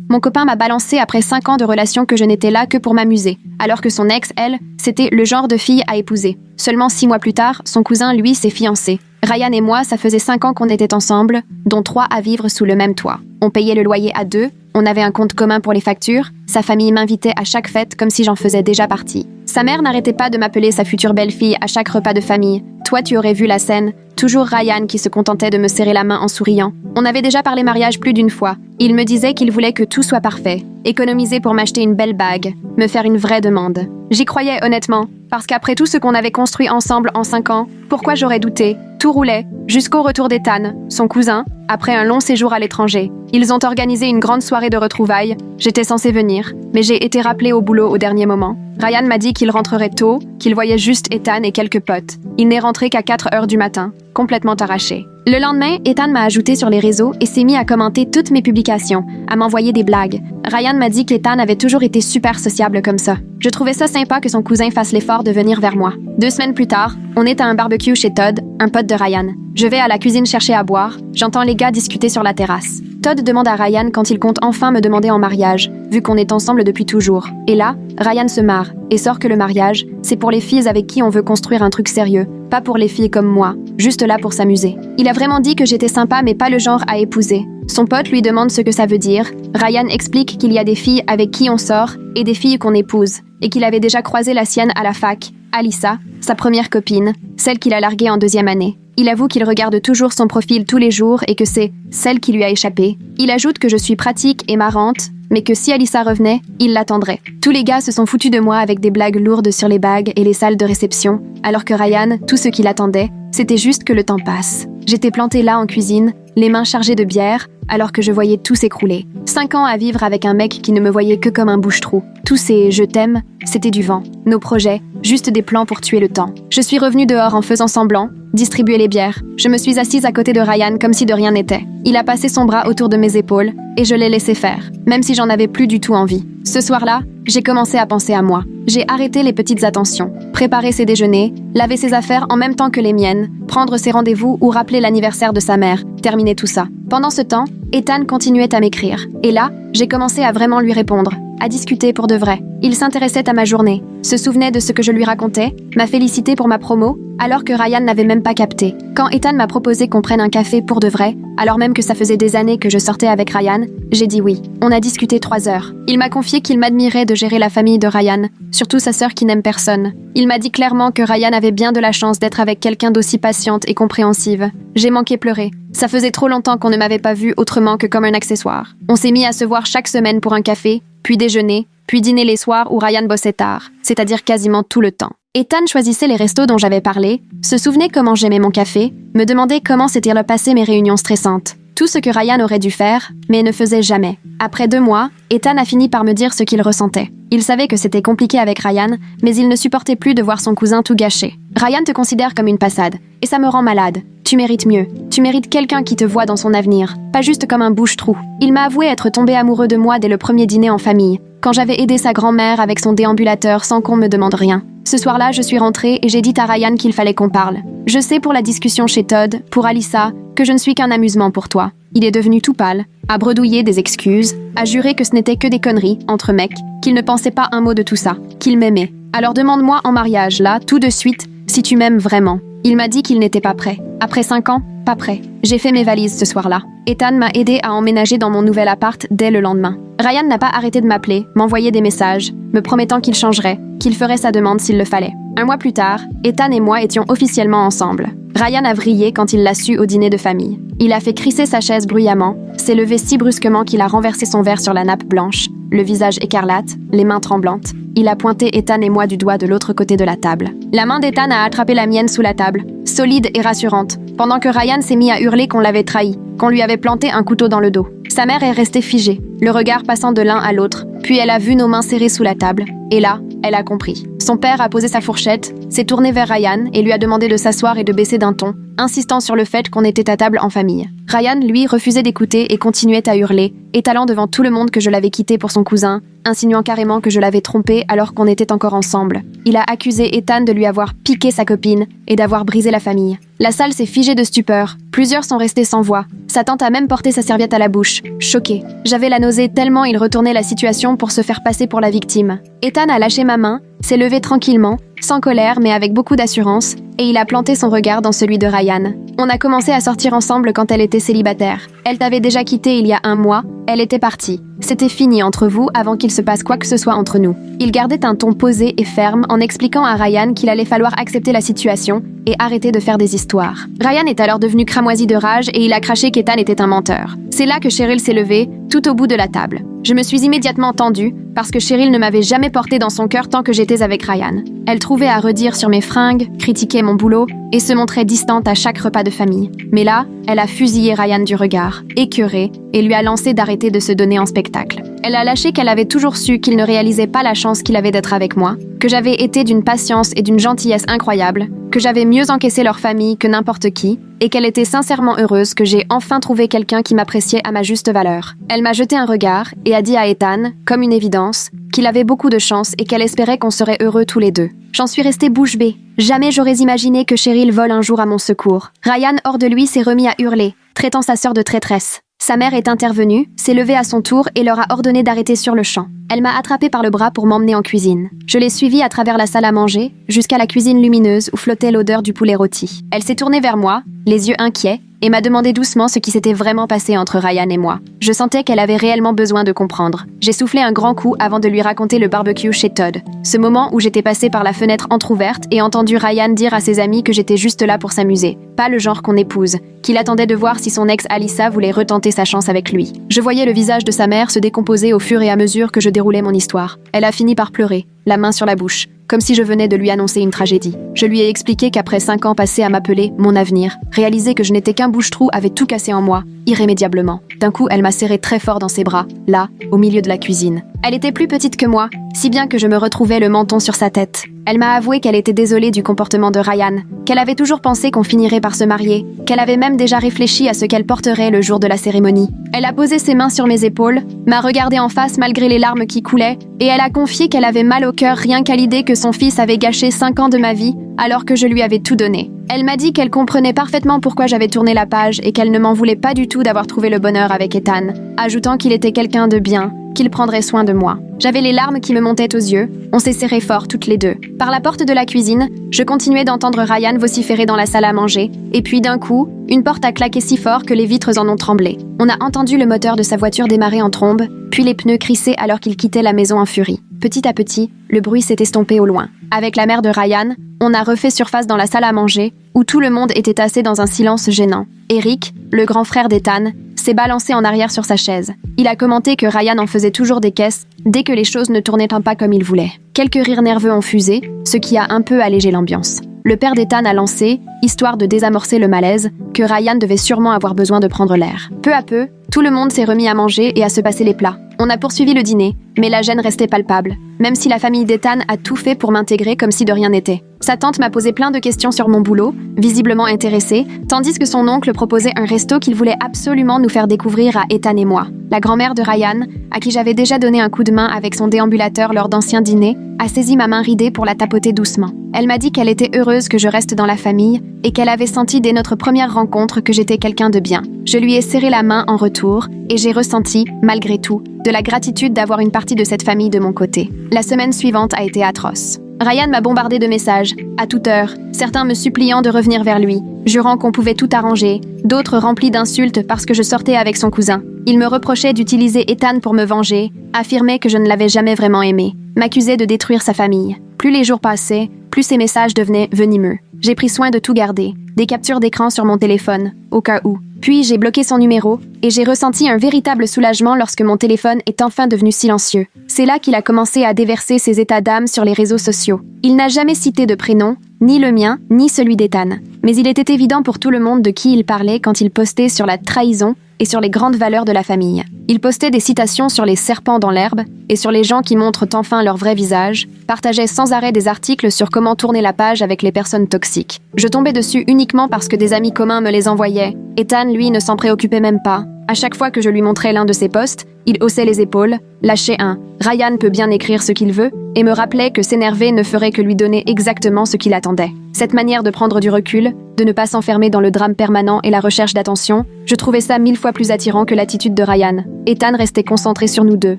Mon copain m'a balancé après 5 ans de relation que je n'étais là que pour m'amuser, alors que son ex, elle, c'était le genre de fille à épouser. Seulement 6 mois plus tard, son cousin, lui, s'est fiancé. Ryan et moi, ça faisait 5 ans qu'on était ensemble, dont 3 à vivre sous le même toit. On payait le loyer à 2, on avait un compte commun pour les factures, sa famille m'invitait à chaque fête comme si j'en faisais déjà partie. Sa mère n'arrêtait pas de m'appeler sa future belle-fille à chaque repas de famille. Toi, tu aurais vu la scène. Toujours Ryan qui se contentait de me serrer la main en souriant. On avait déjà parlé mariage plus d'une fois. Il me disait qu'il voulait que tout soit parfait. Économiser pour m'acheter une belle bague. Me faire une vraie demande. J'y croyais honnêtement. Parce qu'après tout ce qu'on avait construit ensemble en 5 ans, pourquoi j'aurais douté? Tout roulait, jusqu'au retour d'Ethan, son cousin, après un long séjour à l'étranger. Ils ont organisé une grande soirée de retrouvailles. J'étais censée venir, mais j'ai été rappelée au boulot au dernier moment. Ryan m'a dit qu'il rentrerait tôt, qu'il voyait juste Ethan et quelques potes. Il n'est rentré qu'à 4 heures du matin, complètement arraché. Le lendemain, Ethan m'a ajouté sur les réseaux et s'est mis à commenter toutes mes publications, à m'envoyer des blagues. Ryan m'a dit qu'Ethan avait toujours été super sociable comme ça. Je trouvais ça sympa que son cousin fasse l'effort de venir vers moi. 2 semaines plus tard, on est à un barbecue chez Todd, un pote de Ryan. Je vais à la cuisine chercher à boire, j'entends les gars discuter sur la terrasse. Todd demande à Ryan quand il compte enfin me demander en mariage, vu qu'on est ensemble depuis toujours. Et là, Ryan se marre et sort que le mariage, c'est pour les filles avec qui on veut construire un truc sérieux, pas pour les filles comme moi, juste là pour s'amuser. Il a vraiment dit que j'étais sympa mais pas le genre à épouser. Son pote lui demande ce que ça veut dire. Ryan explique qu'il y a des filles avec qui on sort et des filles qu'on épouse, et qu'il avait déjà croisé la sienne à la fac, Alyssa, sa première copine, celle qu'il a larguée en 2e année. Il avoue qu'il regarde toujours son profil tous les jours et que c'est celle qui lui a échappé. Il ajoute que je suis pratique et marrante, mais que si Alyssa revenait, il l'attendrait. Tous les gars se sont foutus de moi avec des blagues lourdes sur les bagues et les salles de réception, alors que Ryan, tout ce qu'il attendait, c'était juste que le temps passe. J'étais plantée là en cuisine, les mains chargées de bière, alors que je voyais tout s'écrouler. 5 ans à vivre avec un mec qui ne me voyait que comme un bouche-trou. Tous ces « je t'aime », c'était du vent. Nos projets, juste des plans pour tuer le temps. Je suis revenue dehors en faisant semblant, distribuer les bières. Je me suis assise à côté de Ryan comme si de rien n'était. Il a passé son bras autour de mes épaules et je l'ai laissé faire, même si j'en avais plus du tout envie. Ce soir-là, j'ai commencé à penser à moi. J'ai arrêté les petites attentions, préparer ses déjeuners, laver ses affaires en même temps que les miennes, prendre ses rendez-vous ou rappeler l'anniversaire de sa mère, terminer tout ça. Pendant ce temps, Ethan continuait à m'écrire. Et là, j'ai commencé à vraiment lui répondre, à discuter pour de vrai. Il s'intéressait à ma journée, se souvenait de ce que je lui racontais, m'a félicité pour ma promo, alors que Ryan n'avait même pas capté. Quand Ethan m'a proposé qu'on prenne un café pour de vrai, alors même que ça faisait des années que je sortais avec Ryan, j'ai dit oui. On a discuté 3 heures. Il m'a confié qu'il m'admirait de gérer la famille de Ryan, surtout sa sœur qui n'aime personne. Il m'a dit clairement que Ryan avait bien de la chance d'être avec quelqu'un d'aussi patiente et compréhensive. J'ai manqué pleurer. Ça faisait trop longtemps qu'on ne m'avait pas vue autrement que comme un accessoire. On s'est mis à se voir chaque semaine pour un café, puis déjeuner, puis dîner les soirs où Ryan bossait tard, c'est-à-dire quasiment tout le temps. Ethan choisissait les restos dont j'avais parlé, se souvenait comment j'aimais mon café, me demandait comment s'étaient passées mes réunions stressantes. Tout ce que Ryan aurait dû faire, mais ne faisait jamais. Après 2 mois, Ethan a fini par me dire ce qu'il ressentait. Il savait que c'était compliqué avec Ryan, mais il ne supportait plus de voir son cousin tout gâché. Ryan te considère comme une passade, et ça me rend malade. Tu mérites mieux. Tu mérites quelqu'un qui te voit dans son avenir, pas juste comme un bouche-trou. Il m'a avoué être tombé amoureux de moi dès le premier dîner en famille, quand j'avais aidé sa grand-mère avec son déambulateur sans qu'on me demande rien. Ce soir-là, je suis rentrée et j'ai dit à Ryan qu'il fallait qu'on parle. Je sais pour la discussion chez Todd, pour Alyssa, que je ne suis qu'un amusement pour toi. Il est devenu tout pâle, a bredouillé des excuses, a juré que ce n'était que des conneries, entre mecs, qu'il ne pensait pas un mot de tout ça, qu'il m'aimait. Alors demande-moi en mariage, là, tout de suite, si tu m'aimes vraiment. Il m'a dit qu'il n'était pas prêt. Après 5 ans, pas prêt. J'ai fait mes valises ce soir-là. Ethan m'a aidé à emménager dans mon nouvel appart dès le lendemain. Ryan n'a pas arrêté de m'appeler, m'envoyer des messages, me promettant qu'il changerait, qu'il ferait sa demande s'il le fallait. 1 mois plus tard, Ethan et moi étions officiellement ensemble. Ryan a vrillé quand il l'a su au dîner de famille. Il a fait crisser sa chaise bruyamment, s'est levé si brusquement qu'il a renversé son verre sur la nappe blanche, le visage écarlate, les mains tremblantes. Il a pointé Ethan et moi du doigt de l'autre côté de la table. La main d'Ethan a attrapé la mienne sous la table, solide et rassurante, pendant que Ryan s'est mis à hurler qu'on l'avait trahi, qu'on lui avait planté un couteau dans le dos. Sa mère est restée figée, le regard passant de l'un à l'autre, puis elle a vu nos mains serrées sous la table, et là, elle a compris. Son père a posé sa fourchette, s'est tourné vers Ryan et lui a demandé de s'asseoir et de baisser d'un ton, insistant sur le fait qu'on était à table en famille. Ryan, lui, refusait d'écouter et continuait à hurler, étalant devant tout le monde que je l'avais quitté pour son cousin, insinuant carrément que je l'avais trompé alors qu'on était encore ensemble. Il a accusé Ethan de lui avoir piqué sa copine et d'avoir brisé la famille. La salle s'est figée de stupeur. Plusieurs sont restés sans voix. Sa tante a même porté sa serviette à la bouche, choquée. J'avais la nausée tellement il retournait la situation pour se faire passer pour la victime. Ethan a lâché ma main, s'est levé tranquillement, sans colère mais avec beaucoup d'assurance, et il a planté son regard dans celui de Ryan. On a commencé à sortir ensemble quand elle était célibataire. Elle t'avait déjà quitté il y a 1 mois, elle était partie. C'était fini entre vous avant qu'il se passe quoi que ce soit entre nous. Il gardait un ton posé et ferme en expliquant à Ryan qu'il allait falloir accepter la situation et arrêter de faire des histoires. Ryan est alors devenu cramoisi de rage et il a craché qu'Ethan était un menteur. C'est là que Cheryl s'est levée, tout au bout de la table. Je me suis immédiatement tendue parce que Cheryl ne m'avait jamais porté dans son cœur tant que j'étais avec Ryan. Elle trouvait à redire sur mes fringues, critiquait mon boulot et se montrait distante à chaque repas de famille. Mais là, elle a fusillé Ryan du regard, écœuré, et lui a lancé d'arrêter de se donner en spectacle. Elle a lâché qu'elle avait toujours su qu'il ne réalisait pas la chance qu'il avait d'être avec moi, que j'avais été d'une patience et d'une gentillesse incroyables, que j'avais mieux encaissé leur famille que n'importe qui, et qu'elle était sincèrement heureuse que j'ai enfin trouvé quelqu'un qui m'appréciait à ma juste valeur. Elle m'a jeté un regard et a dit à Ethan, comme une évidence, qu'il avait beaucoup de chance et qu'elle espérait qu'on serait heureux tous les deux. J'en suis restée bouche bée. Jamais j'aurais imaginé que Cheryl vole un jour à mon secours. Ryan, hors de lui, s'est remis à hurler, traitant sa sœur de traîtresse. Sa mère est intervenue, s'est levée à son tour et leur a ordonné d'arrêter sur le champ. Elle m'a attrapée par le bras pour m'emmener en cuisine. Je l'ai suivie à travers la salle à manger, jusqu'à la cuisine lumineuse où flottait l'odeur du poulet rôti. Elle s'est tournée vers moi, les yeux inquiets, et m'a demandé doucement ce qui s'était vraiment passé entre Ryan et moi. Je sentais qu'elle avait réellement besoin de comprendre. J'ai soufflé un grand coup avant de lui raconter le barbecue chez Todd. Ce moment où j'étais passée par la fenêtre entrouverte et entendu Ryan dire à ses amis que j'étais juste là pour s'amuser. Pas le genre qu'on épouse, qu'il attendait de voir si son ex Alyssa voulait retenter sa chance avec lui. Je voyais le visage de sa mère se décomposer au fur et à mesure que je déroulais mon histoire. Elle a fini par pleurer, la main sur la bouche, comme si je venais de lui annoncer une tragédie. Je lui ai expliqué qu'après 5 ans passés à m'appeler mon avenir, réaliser que je n'étais qu'un bouche-trou avait tout cassé en moi, irrémédiablement. D'un coup, elle m'a serré très fort dans ses bras, là, au milieu de la cuisine. Elle était plus petite que moi, si bien que je me retrouvais le menton sur sa tête. Elle m'a avoué qu'elle était désolée du comportement de Ryan, qu'elle avait toujours pensé qu'on finirait par se marier, qu'elle avait même déjà réfléchi à ce qu'elle porterait le jour de la cérémonie. Elle a posé ses mains sur mes épaules, m'a regardé en face malgré les larmes qui coulaient, et elle a confié qu'elle avait mal au cœur rien qu'à l'idée que son fils avait gâché 5 ans de ma vie, alors que je lui avais tout donné. Elle m'a dit qu'elle comprenait parfaitement pourquoi j'avais tourné la page et qu'elle ne m'en voulait pas du tout d'avoir trouvé le bonheur avec Ethan, ajoutant qu'il était quelqu'un de bien, qu'il prendrait soin de moi. J'avais les larmes qui me montaient aux yeux, on s'est serrés fort toutes les deux. Par la porte de la cuisine, je continuais d'entendre Ryan vociférer dans la salle à manger, et puis d'un coup, une porte a claqué si fort que les vitres en ont tremblé. On a entendu le moteur de sa voiture démarrer en trombe, puis les pneus crisser alors qu'il quittait la maison en furie. Petit à petit, le bruit s'est estompé au loin. Avec la mère de Ryan, on a refait surface dans la salle à manger, où tout le monde était assis dans un silence gênant. Eric, le grand frère d'Ethan, s'est balancé en arrière sur sa chaise. Il a commenté que Ryan en faisait toujours des caisses dès que les choses ne tournaient pas comme il voulait. Quelques rires nerveux ont fusé, ce qui a un peu allégé l'ambiance. Le père d'Ethan a lancé, histoire de désamorcer le malaise, que Ryan devait sûrement avoir besoin de prendre l'air. Peu à peu, tout le monde s'est remis à manger et à se passer les plats. On a poursuivi le dîner, mais la gêne restait palpable, même si la famille d'Ethan a tout fait pour m'intégrer comme si de rien n'était. Sa tante m'a posé plein de questions sur mon boulot, visiblement intéressée, tandis que son oncle proposait un resto qu'il voulait absolument nous faire découvrir à Ethan et moi. La grand-mère de Ryan, à qui j'avais déjà donné un coup de main avec son déambulateur lors d'anciens dîners, a saisi ma main ridée pour la tapoter doucement. Elle m'a dit qu'elle était heureuse que je reste dans la famille et qu'elle avait senti dès notre première rencontre que j'étais quelqu'un de bien. Je lui ai serré la main en retour et j'ai ressenti, malgré tout, de la gratitude d'avoir une partie de cette famille de mon côté. La semaine suivante a été atroce. Ryan m'a bombardé de messages, à toute heure, certains me suppliant de revenir vers lui, jurant qu'on pouvait tout arranger, d'autres remplis d'insultes parce que je sortais avec son cousin. Il me reprochait d'utiliser Ethan pour me venger, affirmait que je ne l'avais jamais vraiment aimé, m'accusait de détruire sa famille. Plus les jours passaient, plus ces messages devenaient venimeux. J'ai pris soin de tout garder, des captures d'écran sur mon téléphone, au cas où. Puis j'ai bloqué son numéro, et j'ai ressenti un véritable soulagement lorsque mon téléphone est enfin devenu silencieux. C'est là qu'il a commencé à déverser ses états d'âme sur les réseaux sociaux. Il n'a jamais cité de prénom, ni le mien, ni celui d'Ethan. Mais il était évident pour tout le monde de qui il parlait quand il postait sur la trahison et sur les grandes valeurs de la famille. Il postait des citations sur les serpents dans l'herbe et sur les gens qui montrent enfin leur vrai visage, partageait sans arrêt des articles sur comment tourner la page avec les personnes toxiques. Je tombais dessus uniquement parce que des amis communs me les envoyaient. Ethan, lui, ne s'en préoccupait même pas. À chaque fois que je lui montrais l'un de ses posts, il haussait les épaules, lâchait un « Ryan peut bien écrire ce qu'il veut » et me rappelait que s'énerver ne ferait que lui donner exactement ce qu'il attendait. Cette manière de prendre du recul, de ne pas s'enfermer dans le drame permanent et la recherche d'attention, je trouvais ça 1000 fois plus attirant que l'attitude de Ryan. Ethan restait concentré sur nous deux,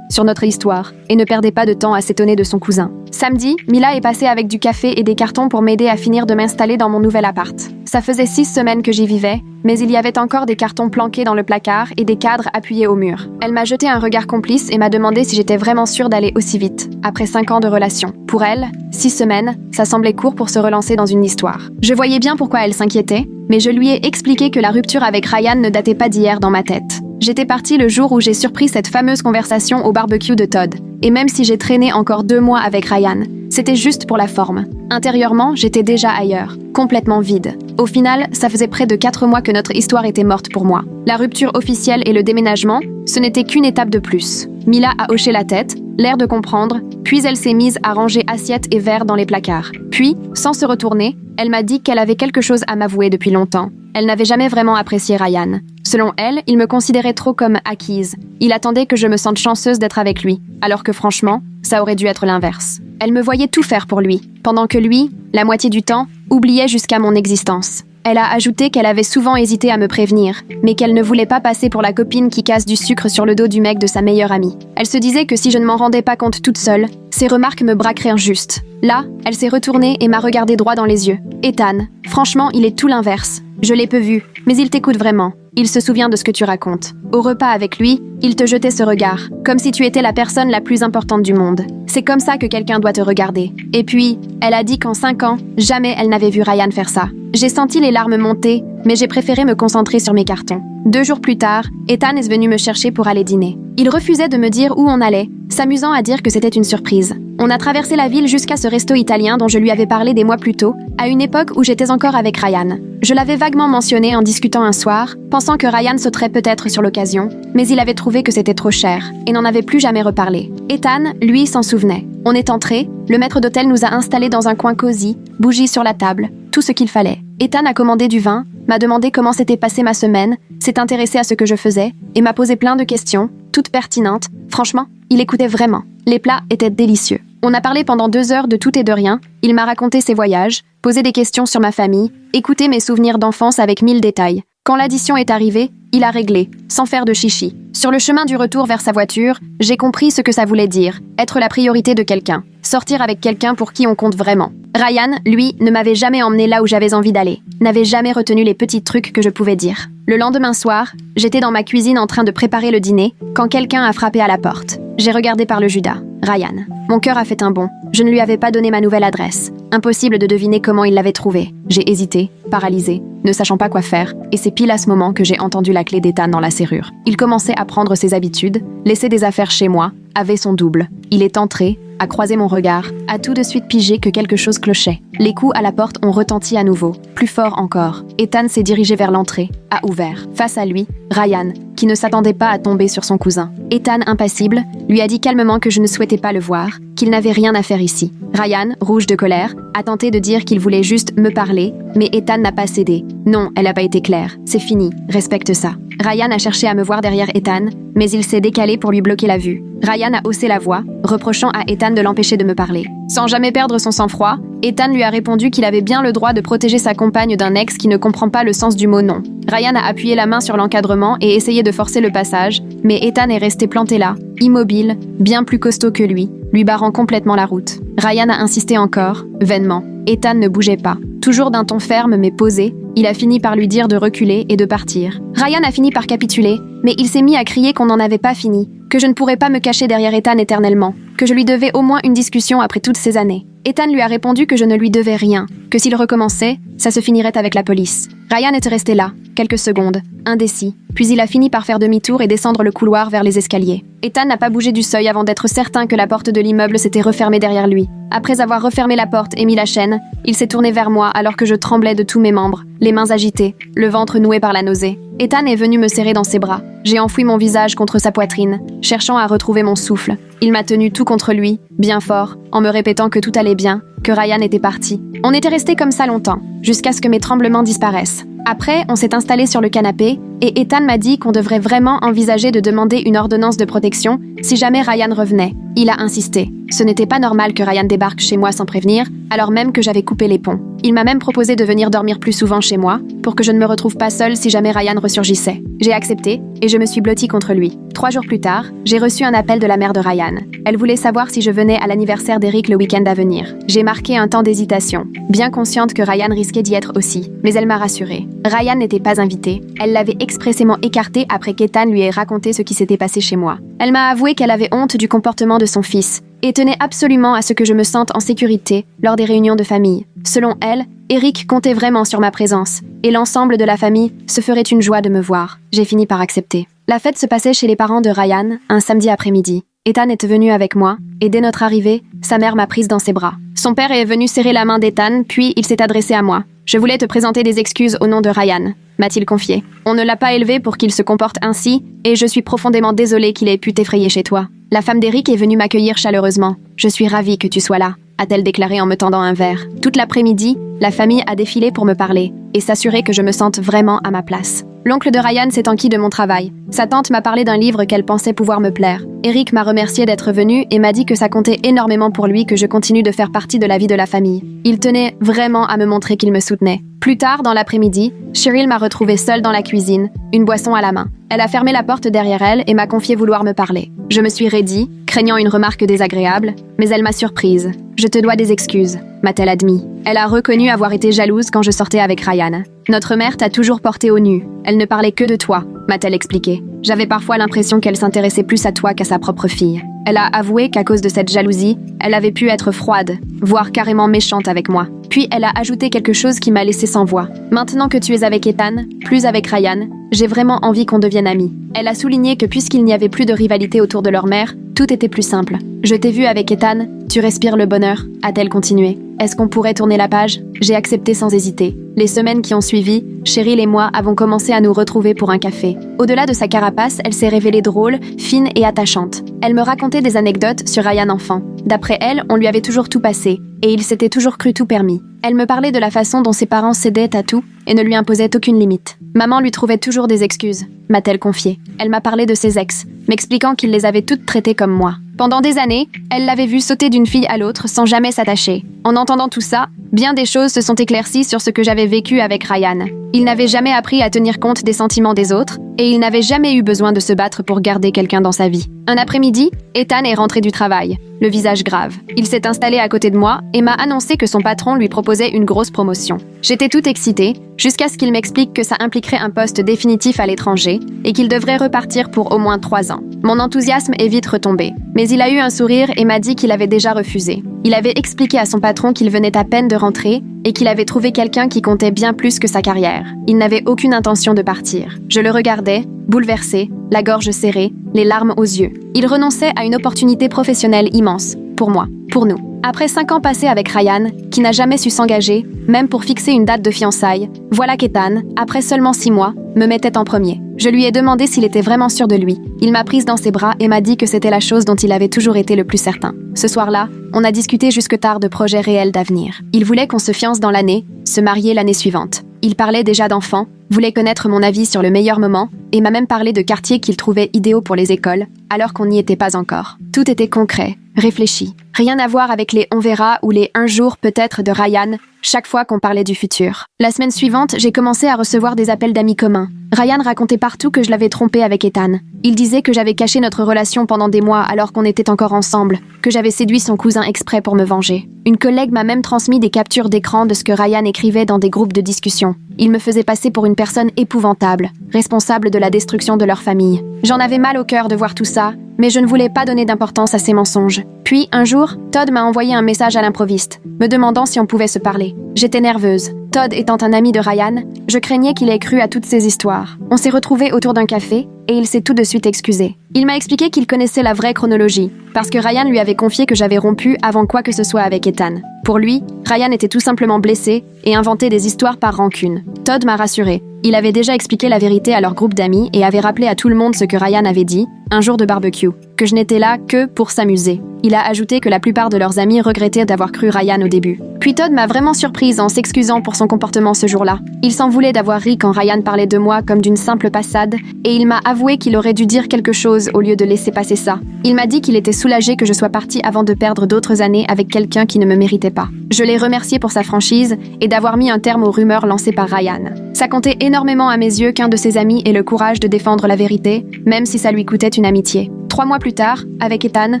sur notre histoire, et ne perdait pas de temps à s'étonner de son cousin. Samedi, Mila est passée avec du café et des cartons pour m'aider à finir de m'installer dans mon nouvel appart. Ça faisait 6 semaines que j'y vivais, mais il y avait encore des cartons planqués dans le placard et des cadres appuyés au mur. Elle m'a jeté un regard complice et m'a demandé si j'étais vraiment sûre d'aller aussi vite, après 5 ans de relation. Pour elle, 6 semaines, ça semblait court pour se relancer dans une histoire. Je voyais bien pourquoi elle s'inquiétait, mais je lui ai expliqué que la rupture avec Ryan ne datait pas d'hier dans ma tête. J'étais partie le jour où j'ai surpris cette fameuse conversation au barbecue de Todd. Et même si j'ai traîné encore 2 mois avec Ryan, c'était juste pour la forme. Intérieurement, j'étais déjà ailleurs, complètement vide. Au final, ça faisait près de 4 mois que notre histoire était morte pour moi. La rupture officielle et le déménagement, ce n'était qu'une étape de plus. Mila a hoché la tête, l'air de comprendre, puis elle s'est mise à ranger assiettes et verres dans les placards. Puis, sans se retourner, elle m'a dit qu'elle avait quelque chose à m'avouer depuis longtemps. Elle n'avait jamais vraiment apprécié Ryan. Selon elle, il me considérait trop comme acquise. Il attendait que je me sente chanceuse d'être avec lui, alors que franchement, ça aurait dû être l'inverse. Elle me voyait tout faire pour lui, pendant que lui, la moitié du temps, oubliait jusqu'à mon existence. Elle a ajouté qu'elle avait souvent hésité à me prévenir, mais qu'elle ne voulait pas passer pour la copine qui casse du sucre sur le dos du mec de sa meilleure amie. Elle se disait que si je ne m'en rendais pas compte toute seule, ses remarques me braqueraient injuste. Là, elle s'est retournée et m'a regardé droit dans les yeux. Ethan, franchement, il est tout l'inverse. Je l'ai peu vu, mais il t'écoute vraiment. Il se souvient de ce que tu racontes. Au repas avec lui, il te jetait ce regard, comme si tu étais la personne la plus importante du monde. C'est comme ça que quelqu'un doit te regarder. Et puis, elle a dit qu'en 5 ans, jamais elle n'avait vu Ryan faire ça. J'ai senti les larmes monter, mais j'ai préféré me concentrer sur mes cartons. 2 jours plus tard, Ethan est venu me chercher pour aller dîner. Il refusait de me dire où on allait, s'amusant à dire que c'était une surprise. On a traversé la ville jusqu'à ce resto italien dont je lui avais parlé des mois plus tôt, à une époque où j'étais encore avec Ryan. Je l'avais vaguement mentionné en discutant un soir, pensant que Ryan sauterait peut-être sur l'occasion, mais il avait trouvé que c'était trop cher, et n'en avait plus jamais reparlé. Ethan, lui, s'en souvenait. On est entré, le maître d'hôtel nous a installés dans un coin cosy, bougies sur la table, tout ce qu'il fallait. Ethan a commandé du vin, m'a demandé comment s'était passée ma semaine, s'est intéressé à ce que je faisais, et m'a posé plein de questions, toutes pertinentes. Franchement, il écoutait vraiment. Les plats étaient délicieux. On a parlé pendant 2 heures de tout et de rien, il m'a raconté ses voyages, posé des questions sur ma famille, écouté mes souvenirs d'enfance avec 1000 détails. Quand l'addition est arrivée, il a réglé, sans faire de chichi. Sur le chemin du retour vers sa voiture, j'ai compris ce que ça voulait dire, être la priorité de quelqu'un, sortir avec quelqu'un pour qui on compte vraiment. Ryan, lui, ne m'avait jamais emmené là où j'avais envie d'aller, n'avait jamais retenu les petits trucs que je pouvais dire. Le lendemain soir, j'étais dans ma cuisine en train de préparer le dîner, quand quelqu'un a frappé à la porte. J'ai regardé par le Judas. Ryan. Mon cœur a fait un bond. Je ne lui avais pas donné ma nouvelle adresse. Impossible de deviner comment il l'avait trouvée. J'ai hésité, paralysée, ne sachant pas quoi faire, et c'est pile à ce moment que j'ai entendu la clé d'Ethan dans la serrure. Il commençait à prendre ses habitudes, laissait des affaires chez moi, avait son double. Il est entré, a croisé mon regard, a tout de suite pigé que quelque chose clochait. Les coups à la porte ont retenti à nouveau, plus fort encore. Ethan s'est dirigé vers l'entrée, a ouvert. Face à lui, Ryan, qui ne s'attendait pas à tomber sur son cousin. Ethan, impassible, lui a dit calmement que je ne souhaitais pas le voir, qu'il n'avait rien à faire ici. Ryan, rouge de colère, a tenté de dire qu'il voulait juste me parler, mais Ethan n'a pas cédé. Non, elle n'a pas été claire. C'est fini, respecte ça. Ryan a cherché à me voir derrière Ethan, mais il s'est décalé pour lui bloquer la vue. Ryan a haussé la voix, reprochant à Ethan de l'empêcher de me parler. Sans jamais perdre son sang-froid, Ethan lui a répondu qu'il avait bien le droit de protéger sa compagne d'un ex qui ne comprend pas le sens du mot non. Ryan a appuyé la main sur l'encadrement et essayé de forcer le passage, mais Ethan est resté planté là, immobile, bien plus costaud que lui barrant complètement la route. Ryan a insisté encore, vainement. Ethan ne bougeait pas. Toujours d'un ton ferme mais posé, il a fini par lui dire de reculer et de partir. Ryan a fini par capituler, Mais il s'est mis à crier qu'on n'en avait pas fini, que je ne pourrais pas me cacher derrière Ethan éternellement, que je lui devais au moins une discussion après toutes ces années. Ethan lui a répondu que je ne lui devais rien, que s'il recommençait, ça se finirait avec la police. Ryan était resté là, quelques secondes, indécis, puis il a fini par faire demi-tour et descendre le couloir vers les escaliers. Ethan n'a pas bougé du seuil avant d'être certain que la porte de l'immeuble s'était refermée derrière lui. Après avoir refermé la porte et mis la chaîne, il s'est tourné vers moi alors que je tremblais de tous mes membres, les mains agitées, le ventre noué par la nausée. Ethan est venu me serrer dans ses bras. J'ai enfoui mon visage contre sa poitrine, cherchant à retrouver mon souffle. Il m'a tenu tout contre lui, bien fort, en me répétant que tout allait bien, que Ryan était parti. On était resté comme ça longtemps, jusqu'à ce que mes tremblements disparaissent. Après, on s'est installé sur le canapé, et Ethan m'a dit qu'on devrait vraiment envisager de demander une ordonnance de protection si jamais Ryan revenait. Il a insisté. Ce n'était pas normal que Ryan débarque chez moi sans prévenir, alors même que j'avais coupé les ponts. Il m'a même proposé de venir dormir plus souvent chez moi, pour que je ne me retrouve pas seule si jamais Ryan ressurgissait. J'ai accepté, et je me suis blottie contre lui. 3 jours plus tard, j'ai reçu un appel de la mère de Ryan. Elle voulait savoir si je venais à l'anniversaire d'Eric le week-end à venir. J'ai marqué un temps d'hésitation, bien consciente que Ryan risquait d'y être aussi, mais elle m'a rassurée. Ryan n'était pas invité, elle l'avait expressément écarté après qu'Ethan lui ait raconté ce qui s'était passé chez moi. Elle m'a avoué qu'elle avait honte du comportement de son fils, et tenait absolument à ce que je me sente en sécurité lors des réunions de famille. Selon elle, Eric comptait vraiment sur ma présence, et l'ensemble de la famille se ferait une joie de me voir. J'ai fini par accepter. La fête se passait chez les parents de Ryan, un samedi après-midi. Ethan est venu avec moi, et dès notre arrivée, sa mère m'a prise dans ses bras. Son père est venu serrer la main d'Ethan, puis il s'est adressé à moi. « Je voulais te présenter des excuses au nom de Ryan », m'a-t-il confié. « On ne l'a pas élevé pour qu'il se comporte ainsi, et je suis profondément désolée qu'il ait pu t'effrayer chez toi. La femme d'Eric est venue m'accueillir chaleureusement. Je suis ravie que tu sois là, a-t-elle déclaré en me tendant un verre. Toute l'après-midi, la famille a défilé pour me parler, et s'assurer que je me sente vraiment à ma place. L'oncle de Ryan s'est enquis de mon travail. Sa tante m'a parlé d'un livre qu'elle pensait pouvoir me plaire. Eric m'a remercié d'être venu et m'a dit que ça comptait énormément pour lui que je continue de faire partie de la vie de la famille. Il tenait vraiment à me montrer qu'il me soutenait. Plus tard, dans l'après-midi, Cheryl m'a retrouvée seule dans la cuisine, une boisson à la main. Elle a fermé la porte derrière elle et m'a confié vouloir me parler. Je me suis raidie, craignant une remarque désagréable, mais elle m'a surprise. « Je te dois des excuses », m'a-t-elle admis. Elle a reconnu avoir été jalouse quand je sortais avec Ryan. « Notre mère t'a toujours portée au nu. Elle ne parlait que de toi », m'a-t-elle expliqué. J'avais parfois l'impression qu'elle s'intéressait plus à toi qu'à sa propre fille. Elle a avoué qu'à cause de cette jalousie, elle avait pu être froide, voire carrément méchante avec moi. Puis elle a ajouté quelque chose qui m'a laissé sans voix. Maintenant que tu es avec Ethan, plus avec Ryan, j'ai vraiment envie qu'on devienne amis. Elle a souligné que puisqu'il n'y avait plus de rivalité autour de leur mère, tout était plus simple. Je t'ai vu avec Ethan, tu respires le bonheur, a-t-elle continué. Est-ce qu'on pourrait tourner la page? J'ai accepté sans hésiter. Les semaines qui ont suivi, Cheryl et moi avons commencé à nous retrouver pour un café. Au-delà de sa carapace, elle s'est révélée drôle, fine et attachante. Elle me racontait des anecdotes sur Ryan enfant. D'après elle, on lui avait toujours tout passé, et il s'était toujours cru tout permis. Elle me parlait de la façon dont ses parents cédaient à tout et ne lui imposaient aucune limite. Maman lui trouvait toujours des excuses, m'a-t-elle confié. Elle m'a parlé de ses ex, m'expliquant qu'il les avait toutes traitées comme moi. Pendant des années, elle l'avait vu sauter d'une fille à l'autre sans jamais s'attacher. En entendant tout ça, bien des choses se sont éclaircies sur ce que j'avais vécu avec Ryan. Il n'avait jamais appris à tenir compte des sentiments des autres, et il n'avait jamais eu besoin de se battre pour garder quelqu'un dans sa vie. Un après-midi, Ethan est rentré du travail, le visage grave. Il s'est installé à côté de moi et m'a annoncé que son patron lui proposait une grosse promotion. J'étais toute excitée, jusqu'à ce qu'il m'explique que ça impliquerait un poste définitif à l'étranger et qu'il devrait repartir pour au moins 3 ans. Mon enthousiasme est vite retombé, mais il a eu un sourire et m'a dit qu'il avait déjà refusé. Il avait expliqué à son patron qu'il venait à peine de rentrer et qu'il avait trouvé quelqu'un qui comptait bien plus que sa carrière. Il n'avait aucune intention de partir. Je le regardais, bouleversé, la gorge serrée, les larmes aux yeux. Il renonçait à une opportunité professionnelle immense, pour moi, pour nous. Après 5 ans passés avec Ryan, qui n'a jamais su s'engager, même pour fixer une date de fiançailles, voilà qu'Ethan, après seulement 6 mois, me mettait en premier. Je lui ai demandé s'il était vraiment sûr de lui. Il m'a prise dans ses bras et m'a dit que c'était la chose dont il avait toujours été le plus certain. Ce soir-là, on a discuté jusque tard de projets réels d'avenir. Il voulait qu'on se fiance dans l'année, se marier l'année suivante. Il parlait déjà d'enfants, voulait connaître mon avis sur le meilleur moment et m'a même parlé de quartiers qu'il trouvait idéaux pour les écoles, alors qu'on n'y était pas encore. Tout était concret, réfléchi. Rien à voir avec les « on verra » ou les « un jour peut-être » de Ryan, chaque fois qu'on parlait du futur. La semaine suivante, j'ai commencé à recevoir des appels d'amis communs. Ryan racontait partout que je l'avais trompé avec Ethan. Il disait que j'avais caché notre relation pendant des mois alors qu'on était encore ensemble, que j'avais séduit son cousin exprès pour me venger. Une collègue m'a même transmis des captures d'écran de ce que Ryan écrivait dans des groupes de discussion. Il me faisait passer pour une personnes épouvantables, responsables de la destruction de leur famille. J'en avais mal au cœur de voir tout ça, mais je ne voulais pas donner d'importance à ces mensonges. Puis, un jour, Todd m'a envoyé un message à l'improviste, me demandant si on pouvait se parler. J'étais nerveuse. Todd étant un ami de Ryan, je craignais qu'il ait cru à toutes ces histoires. On s'est retrouvés autour d'un café, et il s'est tout de suite excusé. Il m'a expliqué qu'il connaissait la vraie chronologie, parce que Ryan lui avait confié que j'avais rompu avant quoi que ce soit avec Ethan. Pour lui, Ryan était tout simplement blessé et inventait des histoires par rancune. Todd m'a rassuré. Il avait déjà expliqué la vérité à leur groupe d'amis et avait rappelé à tout le monde ce que Ryan avait dit, un jour de barbecue, que je n'étais là que pour s'amuser. Il a ajouté que la plupart de leurs amis regrettaient d'avoir cru Ryan au début. Puis Todd m'a vraiment surprise en s'excusant pour son comportement ce jour-là. Il s'en voulait d'avoir ri quand Ryan parlait de moi comme d'une simple passade, et il m'a avoué qu'il aurait dû dire quelque chose au lieu de laisser passer ça. Il m'a dit qu'il était soulagé que je sois partie avant de perdre d'autres années avec quelqu'un qui ne me méritait pas. Je l'ai remercié pour sa franchise et d'avoir mis un terme aux rumeurs lancées par Ryan. Ça comptait énormément à mes yeux qu'un de ses amis ait le courage de défendre la vérité, même si ça lui coûtait une amitié. 3 mois plus tard, avec Ethan,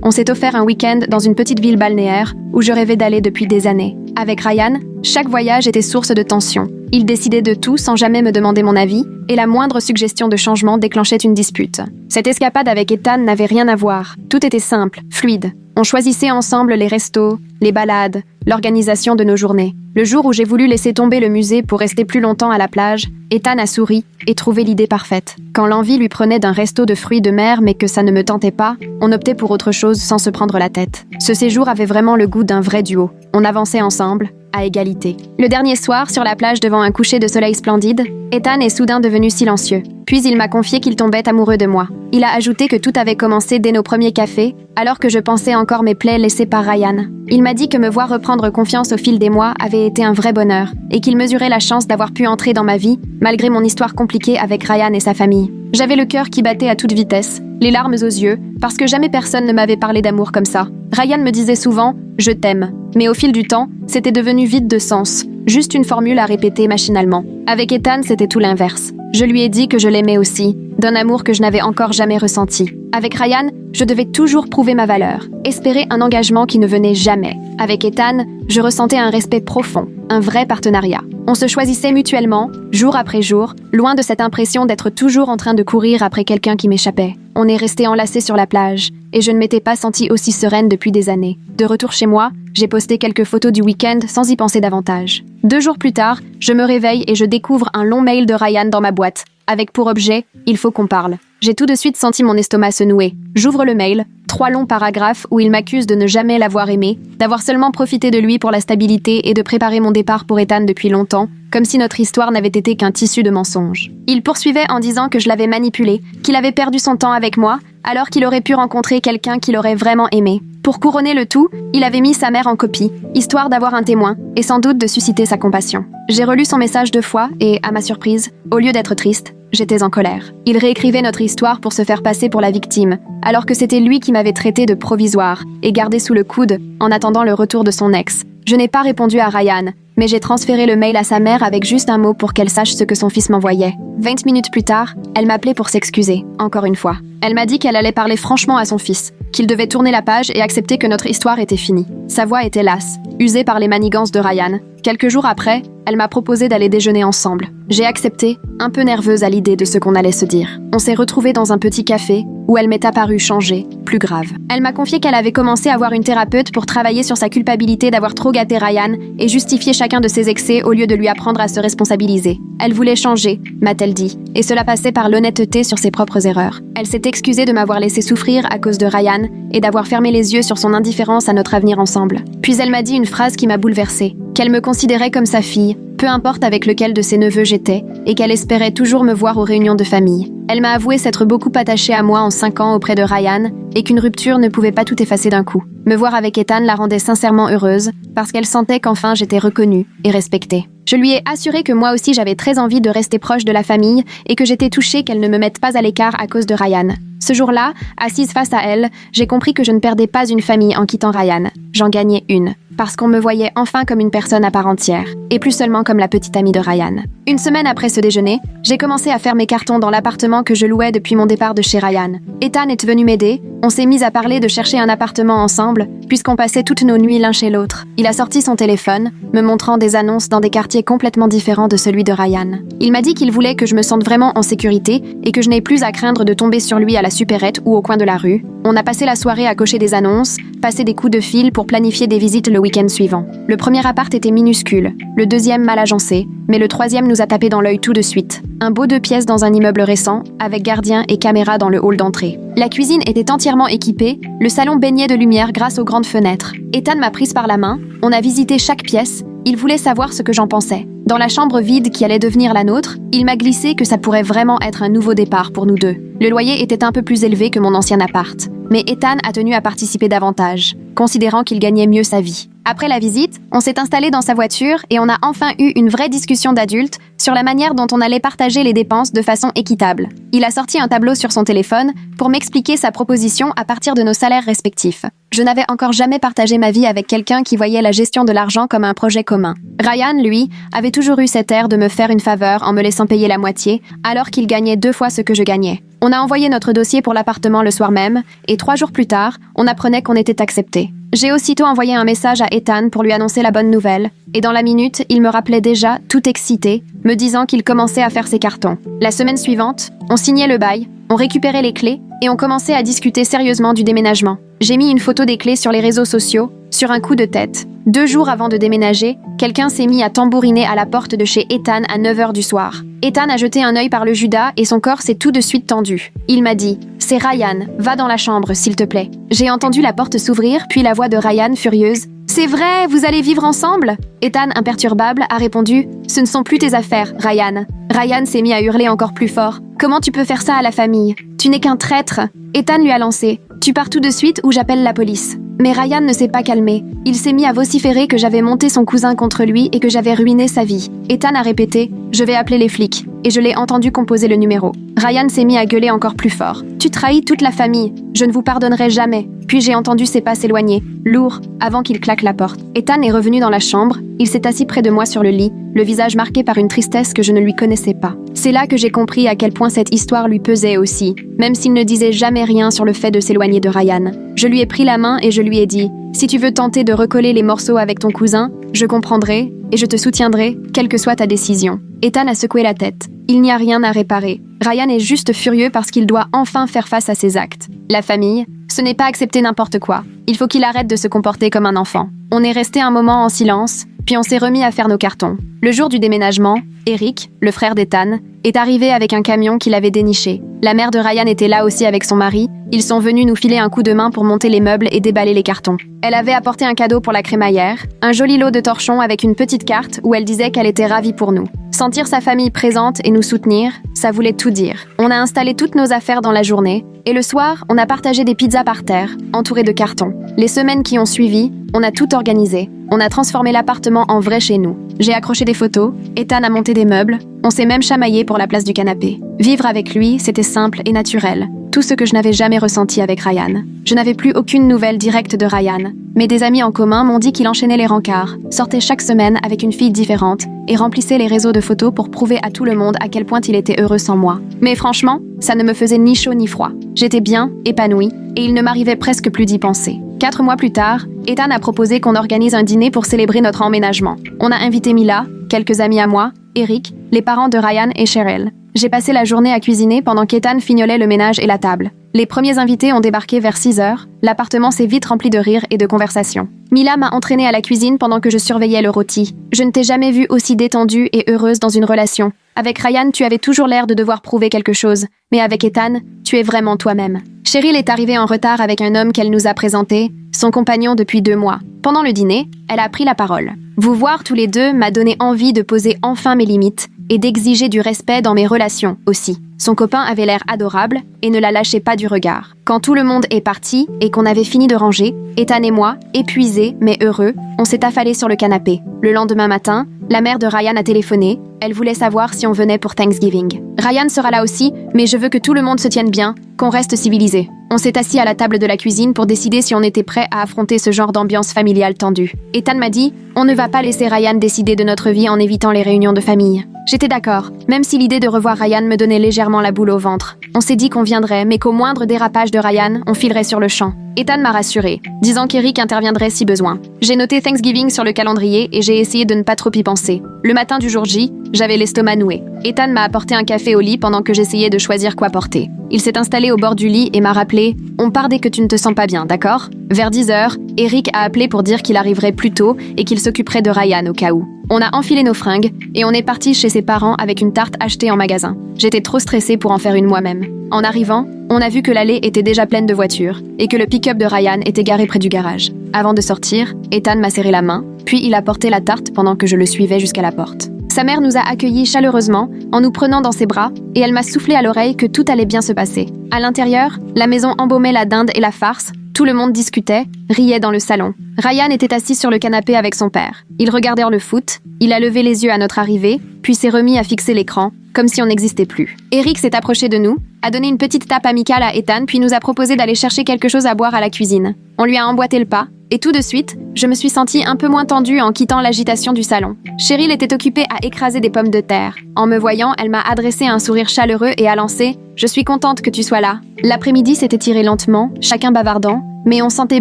on s'est offert un week-end dans une petite ville balnéaire où je rêvais d'aller depuis des années. Avec Ryan, chaque voyage était source de tension. Il décidait de tout sans jamais me demander mon avis, et la moindre suggestion de changement déclenchait une dispute. Cette escapade avec Ethan n'avait rien à voir. Tout était simple, fluide. On choisissait ensemble les restos, les balades, l'organisation de nos journées. Le jour où j'ai voulu laisser tomber le musée pour rester plus longtemps à la plage, Ethan a souri et trouvé l'idée parfaite. Quand l'envie lui prenait d'un resto de fruits de mer mais que ça ne me tentait pas, on optait pour autre chose sans se prendre la tête. Ce séjour avait vraiment le goût d'un vrai duo. On avançait ensemble, à égalité. Le dernier soir, sur la plage devant un coucher de soleil splendide, Ethan est soudain devenu silencieux. Puis il m'a confié qu'il tombait amoureux de moi. Il a ajouté que tout avait commencé dès nos premiers cafés, alors que je pensais encore mes plaies laissées par Ryan. Il m'a dit que me voir reprendre confiance au fil des mois avait été un vrai bonheur, et qu'il mesurait la chance d'avoir pu entrer dans ma vie, malgré mon histoire compliquée avec Ryan et sa famille. J'avais le cœur qui battait à toute vitesse, les larmes aux yeux, parce que jamais personne ne m'avait parlé d'amour comme ça. Ryan me disait souvent « je t'aime », mais au fil du temps, c'était devenu vide de sens, juste une formule à répéter machinalement. Avec Ethan, c'était tout l'inverse. Je lui ai dit que je l'aimais aussi, d'un amour que je n'avais encore jamais ressenti. Avec Ryan, je devais toujours prouver ma valeur, espérer un engagement qui ne venait jamais. Avec Ethan, je ressentais un respect profond, un vrai partenariat. On se choisissait mutuellement, jour après jour, loin de cette impression d'être toujours en train de courir après quelqu'un qui m'échappait. On est restés enlacés sur la plage, et je ne m'étais pas sentie aussi sereine depuis des années. De retour chez moi, j'ai posté quelques photos du week-end sans y penser davantage. 2 jours plus tard, je me réveille et je découvre un long mail de Ryan dans ma boîte, avec pour objet « Il faut qu'on parle ». J'ai tout de suite senti mon estomac se nouer. J'ouvre le mail, 3 longs paragraphes où il m'accuse de ne jamais l'avoir aimé, d'avoir seulement profité de lui pour la stabilité et de préparer mon départ pour Ethan depuis longtemps, comme si notre histoire n'avait été qu'un tissu de mensonges. Il poursuivait en disant que je l'avais manipulé, qu'il avait perdu son temps avec moi, alors qu'il aurait pu rencontrer quelqu'un qu'il aurait vraiment aimé. Pour couronner le tout, il avait mis sa mère en copie, histoire d'avoir un témoin, et sans doute de susciter sa compassion. J'ai relu son message 2 fois, et, à ma surprise, au lieu d'être triste, j'étais en colère. Il réécrivait notre histoire pour se faire passer pour la victime, alors que c'était lui qui m'avait traité de provisoire et gardé sous le coude en attendant le retour de son ex. Je n'ai pas répondu à Ryan, mais j'ai transféré le mail à sa mère avec juste un mot pour qu'elle sache ce que son fils m'envoyait. 20 minutes plus tard, elle m'appelait pour s'excuser, encore une fois. Elle m'a dit qu'elle allait parler franchement à son fils, qu'il devait tourner la page et accepter que notre histoire était finie. Sa voix était lasse, usée par les manigances de Ryan. Quelques jours après, elle m'a proposé d'aller déjeuner ensemble. J'ai accepté, un peu nerveuse à l'idée de ce qu'on allait se dire. On s'est retrouvés dans un petit café, où elle m'est apparue changée, plus grave. Elle m'a confié qu'elle avait commencé à voir une thérapeute pour travailler sur sa culpabilité d'avoir trop gâté Ryan et justifier chacun de ses excès au lieu de lui apprendre à se responsabiliser. Elle voulait changer, m'a-t-elle dit, et cela passait par l'honnêteté sur ses propres erreurs. Elle s'est excusée de m'avoir laissé souffrir à cause de Ryan et d'avoir fermé les yeux sur son indifférence à notre avenir ensemble. Puis elle m'a dit une phrase qui m'a bouleversée, qu'elle me considérait comme sa fille, peu importe avec lequel de ses neveux j'étais, et qu'elle espérait toujours me voir aux réunions de famille. Elle m'a avoué s'être beaucoup attachée à moi en 5 ans auprès de Ryan, et qu'une rupture ne pouvait pas tout effacer d'un coup. Me voir avec Ethan la rendait sincèrement heureuse, parce qu'elle sentait qu'enfin j'étais reconnue et respectée. Je lui ai assuré que moi aussi j'avais très envie de rester proche de la famille, et que j'étais touchée qu'elle ne me mette pas à l'écart à cause de Ryan. Ce jour-là, assise face à elle, j'ai compris que je ne perdais pas une famille en quittant Ryan. J'en gagnais une. parce qu'on me voyait enfin comme une personne à part entière, et plus seulement comme la petite amie de Ryan. Une semaine après ce déjeuner, j'ai commencé à faire mes cartons dans l'appartement que je louais depuis mon départ de chez Ryan. Ethan est venu m'aider, on s'est mis à parler de chercher un appartement ensemble, puisqu'on passait toutes nos nuits l'un chez l'autre. Il a sorti son téléphone, me montrant des annonces dans des quartiers complètement différents de celui de Ryan. Il m'a dit qu'il voulait que je me sente vraiment en sécurité et que je n'ai plus à craindre de tomber sur lui à la supérette ou au coin de la rue. On a passé la soirée à cocher des annonces, passer des coups de fil pour planifier des visites le week-end suivant. Le premier appart était minuscule, le deuxième mal agencé, mais le troisième nous a tapé dans l'œil tout de suite. Un beau 2 pièces dans un immeuble récent, avec gardien et caméra dans le hall d'entrée. La cuisine était entièrement équipée, le salon baignait de lumière grâce aux grandes fenêtres. Ethan m'a prise par la main, on a visité chaque pièce, il voulait savoir ce que j'en pensais. Dans la chambre vide qui allait devenir la nôtre, il m'a glissé que ça pourrait vraiment être un nouveau départ pour nous deux. Le loyer était un peu plus élevé que mon ancien appart, mais Ethan a tenu à participer davantage, considérant qu'il gagnait mieux sa vie. Après la visite, on s'est installé dans sa voiture et on a enfin eu une vraie discussion d'adultes sur la manière dont on allait partager les dépenses de façon équitable. Il a sorti un tableau sur son téléphone pour m'expliquer sa proposition à partir de nos salaires respectifs. Je n'avais encore jamais partagé ma vie avec quelqu'un qui voyait la gestion de l'argent comme un projet commun. Ryan, lui, avait toujours eu cet air de me faire une faveur en me laissant payer la moitié, alors qu'il gagnait 2 fois ce que je gagnais. On a envoyé notre dossier pour l'appartement le soir même, et 3 jours plus tard, on apprenait qu'on était accepté. J'ai aussitôt envoyé un message à Ethan pour lui annoncer la bonne nouvelle, et dans la minute, il me rappelait déjà, tout excité, me disant qu'il commençait à faire ses cartons. La semaine suivante, on signait le bail, on récupérait les clés, et on commençait à discuter sérieusement du déménagement. J'ai mis une photo des clés sur les réseaux sociaux, sur un coup de tête. 2 jours avant de déménager, quelqu'un s'est mis à tambouriner à la porte de chez Ethan à 9h du soir. Ethan a jeté un œil par le Judas et son corps s'est tout de suite tendu. Il m'a dit « C'est Ryan, va dans la chambre, s'il te plaît. » J'ai entendu la porte s'ouvrir, puis la voix de Ryan furieuse. « C'est vrai, vous allez vivre ensemble ?» Ethan, imperturbable, a répondu « Ce ne sont plus tes affaires, Ryan. » Ryan s'est mis à hurler encore plus fort. « Comment tu peux faire ça à la famille? Tu n'es qu'un traître !» Ethan lui a lancé « Tu pars tout de suite ou j'appelle la police. » Mais Ryan ne s'est pas calmé. Il s'est mis à vociférer que j'avais monté son cousin contre lui et que j'avais ruiné sa vie. Ethan a répété « Je vais appeler les flics » et je l'ai entendu composer le numéro. Ryan s'est mis à gueuler encore plus fort. « Tu trahis toute la famille. Je ne vous pardonnerai jamais. » Puis j'ai entendu ses pas s'éloigner, lourds, avant qu'il claque la porte. Ethan est revenu dans la chambre. Il s'est assis près de moi sur le lit, le visage marqué par une tristesse que je ne lui connaissais pas. C'est là que j'ai compris à quel point cette histoire lui pesait aussi, même s'il ne disait jamais rien sur le fait de s'éloigner de Ryan. Je lui ai pris la main et je lui ai dit « Si tu veux tenter de recoller les morceaux avec ton cousin, je comprendrai et je te soutiendrai, quelle que soit ta décision. » Ethan a secoué la tête. Il n'y a rien à réparer. Ryan est juste furieux parce qu'il doit enfin faire face à ses actes. La famille, ce n'est pas accepter n'importe quoi. Il faut qu'il arrête de se comporter comme un enfant. On est resté un moment en silence, puis on s'est remis à faire nos cartons. Le jour du déménagement, Eric, le frère d'Ethan, est arrivé avec un camion qu'il avait déniché. La mère de Ryan était là aussi avec son mari. Ils sont venus nous filer un coup de main pour monter les meubles et déballer les cartons. Elle avait apporté un cadeau pour la crémaillère, un joli lot de torchons avec une petite carte où elle disait qu'elle était ravie pour nous. Sentir sa famille présente et nous soutenir, ça voulait tout dire. On a installé toutes nos affaires dans la journée, et le soir, on a partagé des pizzas par terre, entourées de cartons. Les semaines qui ont suivi, on a tout organisé. On a transformé l'appartement en vrai chez nous. J'ai accroché des photos, Ethan a monté des meubles, on s'est même chamaillé pour la place du canapé. Vivre avec lui, c'était simple et naturel. Tout ce que je n'avais jamais ressenti avec Ryan. Je n'avais plus aucune nouvelle directe de Ryan, mais des amis en commun m'ont dit qu'il enchaînait les rencarts, sortait chaque semaine avec une fille différente et remplissait les réseaux de photos pour prouver à tout le monde à quel point il était heureux sans moi. Mais franchement, ça ne me faisait ni chaud ni froid. J'étais bien, épanouie, et il ne m'arrivait presque plus d'y penser. 4 mois plus tard, Ethan a proposé qu'on organise un dîner pour célébrer notre emménagement. On a invité Mila, quelques amis à moi, Eric, les parents de Ryan et Cheryl. J'ai passé la journée à cuisiner pendant qu'Ethan fignolait le ménage et la table. Les premiers invités ont débarqué vers 6h. L'appartement s'est vite rempli de rires et de conversations. Mila m'a entraînée à la cuisine pendant que je surveillais le rôti. Je ne t'ai jamais vue aussi détendue et heureuse dans une relation. Avec Ryan, tu avais toujours l'air de devoir prouver quelque chose. Mais avec Ethan, tu es vraiment toi-même. Cheryl est arrivée en retard avec un homme qu'elle nous a présenté, son compagnon depuis 2 mois. Pendant le dîner, elle a pris la parole. Vous voir tous les deux m'a donné envie de poser enfin mes limites et d'exiger du respect dans mes relations aussi. Son copain avait l'air adorable et ne la lâchait pas du regard. Quand tout le monde est parti et qu'on avait fini de ranger, Ethan et moi, épuisés mais heureux, on s'est affalés sur le canapé. Le lendemain matin, la mère de Ryan a téléphoné. Elle voulait savoir si on venait pour Thanksgiving. Ryan sera là aussi, mais je veux que tout le monde se tienne bien, qu'on reste civilisé. On s'est assis à la table de la cuisine pour décider si on était prêt à affronter ce genre d'ambiance familiale tendue. Ethan m'a dit, on ne va pas laisser Ryan décider de notre vie en évitant les réunions de famille. J'étais d'accord, même si l'idée de revoir Ryan me donnait légèrement la boule au ventre. On s'est dit qu'on viendrait, mais qu'au moindre dérapage de Ryan, on filerait sur le champ. Ethan m'a rassuré, disant qu'Eric interviendrait si besoin. J'ai noté Thanksgiving sur le calendrier et j'ai essayé de ne pas trop y penser. Le matin du jour J, j'avais l'estomac noué. Ethan m'a apporté un café au lit pendant que j'essayais de choisir quoi porter. Il s'est installé au bord du lit et m'a rappelé « On part dès que tu ne te sens pas bien, d'accord ?» Vers 10h, Eric a appelé pour dire qu'il arriverait plus tôt et qu'il s'occuperait de Ryan au cas où. On a enfilé nos fringues et on est parti chez ses parents avec une tarte achetée en magasin. J'étais trop stressée pour en faire une moi-même. En arrivant, on a vu que l'allée était déjà pleine de voitures et que le pick-up de Ryan était garé près du garage. Avant de sortir, Ethan m'a serré la main, puis il a porté la tarte pendant que je le suivais jusqu'à la porte. Sa mère nous a accueillis chaleureusement en nous prenant dans ses bras et elle m'a soufflé à l'oreille que tout allait bien se passer. À l'intérieur, la maison embaumait la dinde et la farce. Tout le monde discutait, riait dans le salon. Ryan était assis sur le canapé avec son père. Ils regardaient le foot, il a levé les yeux à notre arrivée, puis s'est remis à fixer l'écran, comme si on n'existait plus. Eric s'est approché de nous, a donné une petite tape amicale à Ethan, puis nous a proposé d'aller chercher quelque chose à boire à la cuisine. On lui a emboîté le pas, et tout de suite, je me suis sentie un peu moins tendue en quittant l'agitation du salon. Cheryl était occupée à écraser des pommes de terre. En me voyant, elle m'a adressé un sourire chaleureux et a lancé « Je suis contente que tu sois là ». L'après-midi s'est étiré lentement, chacun bavardant, mais on sentait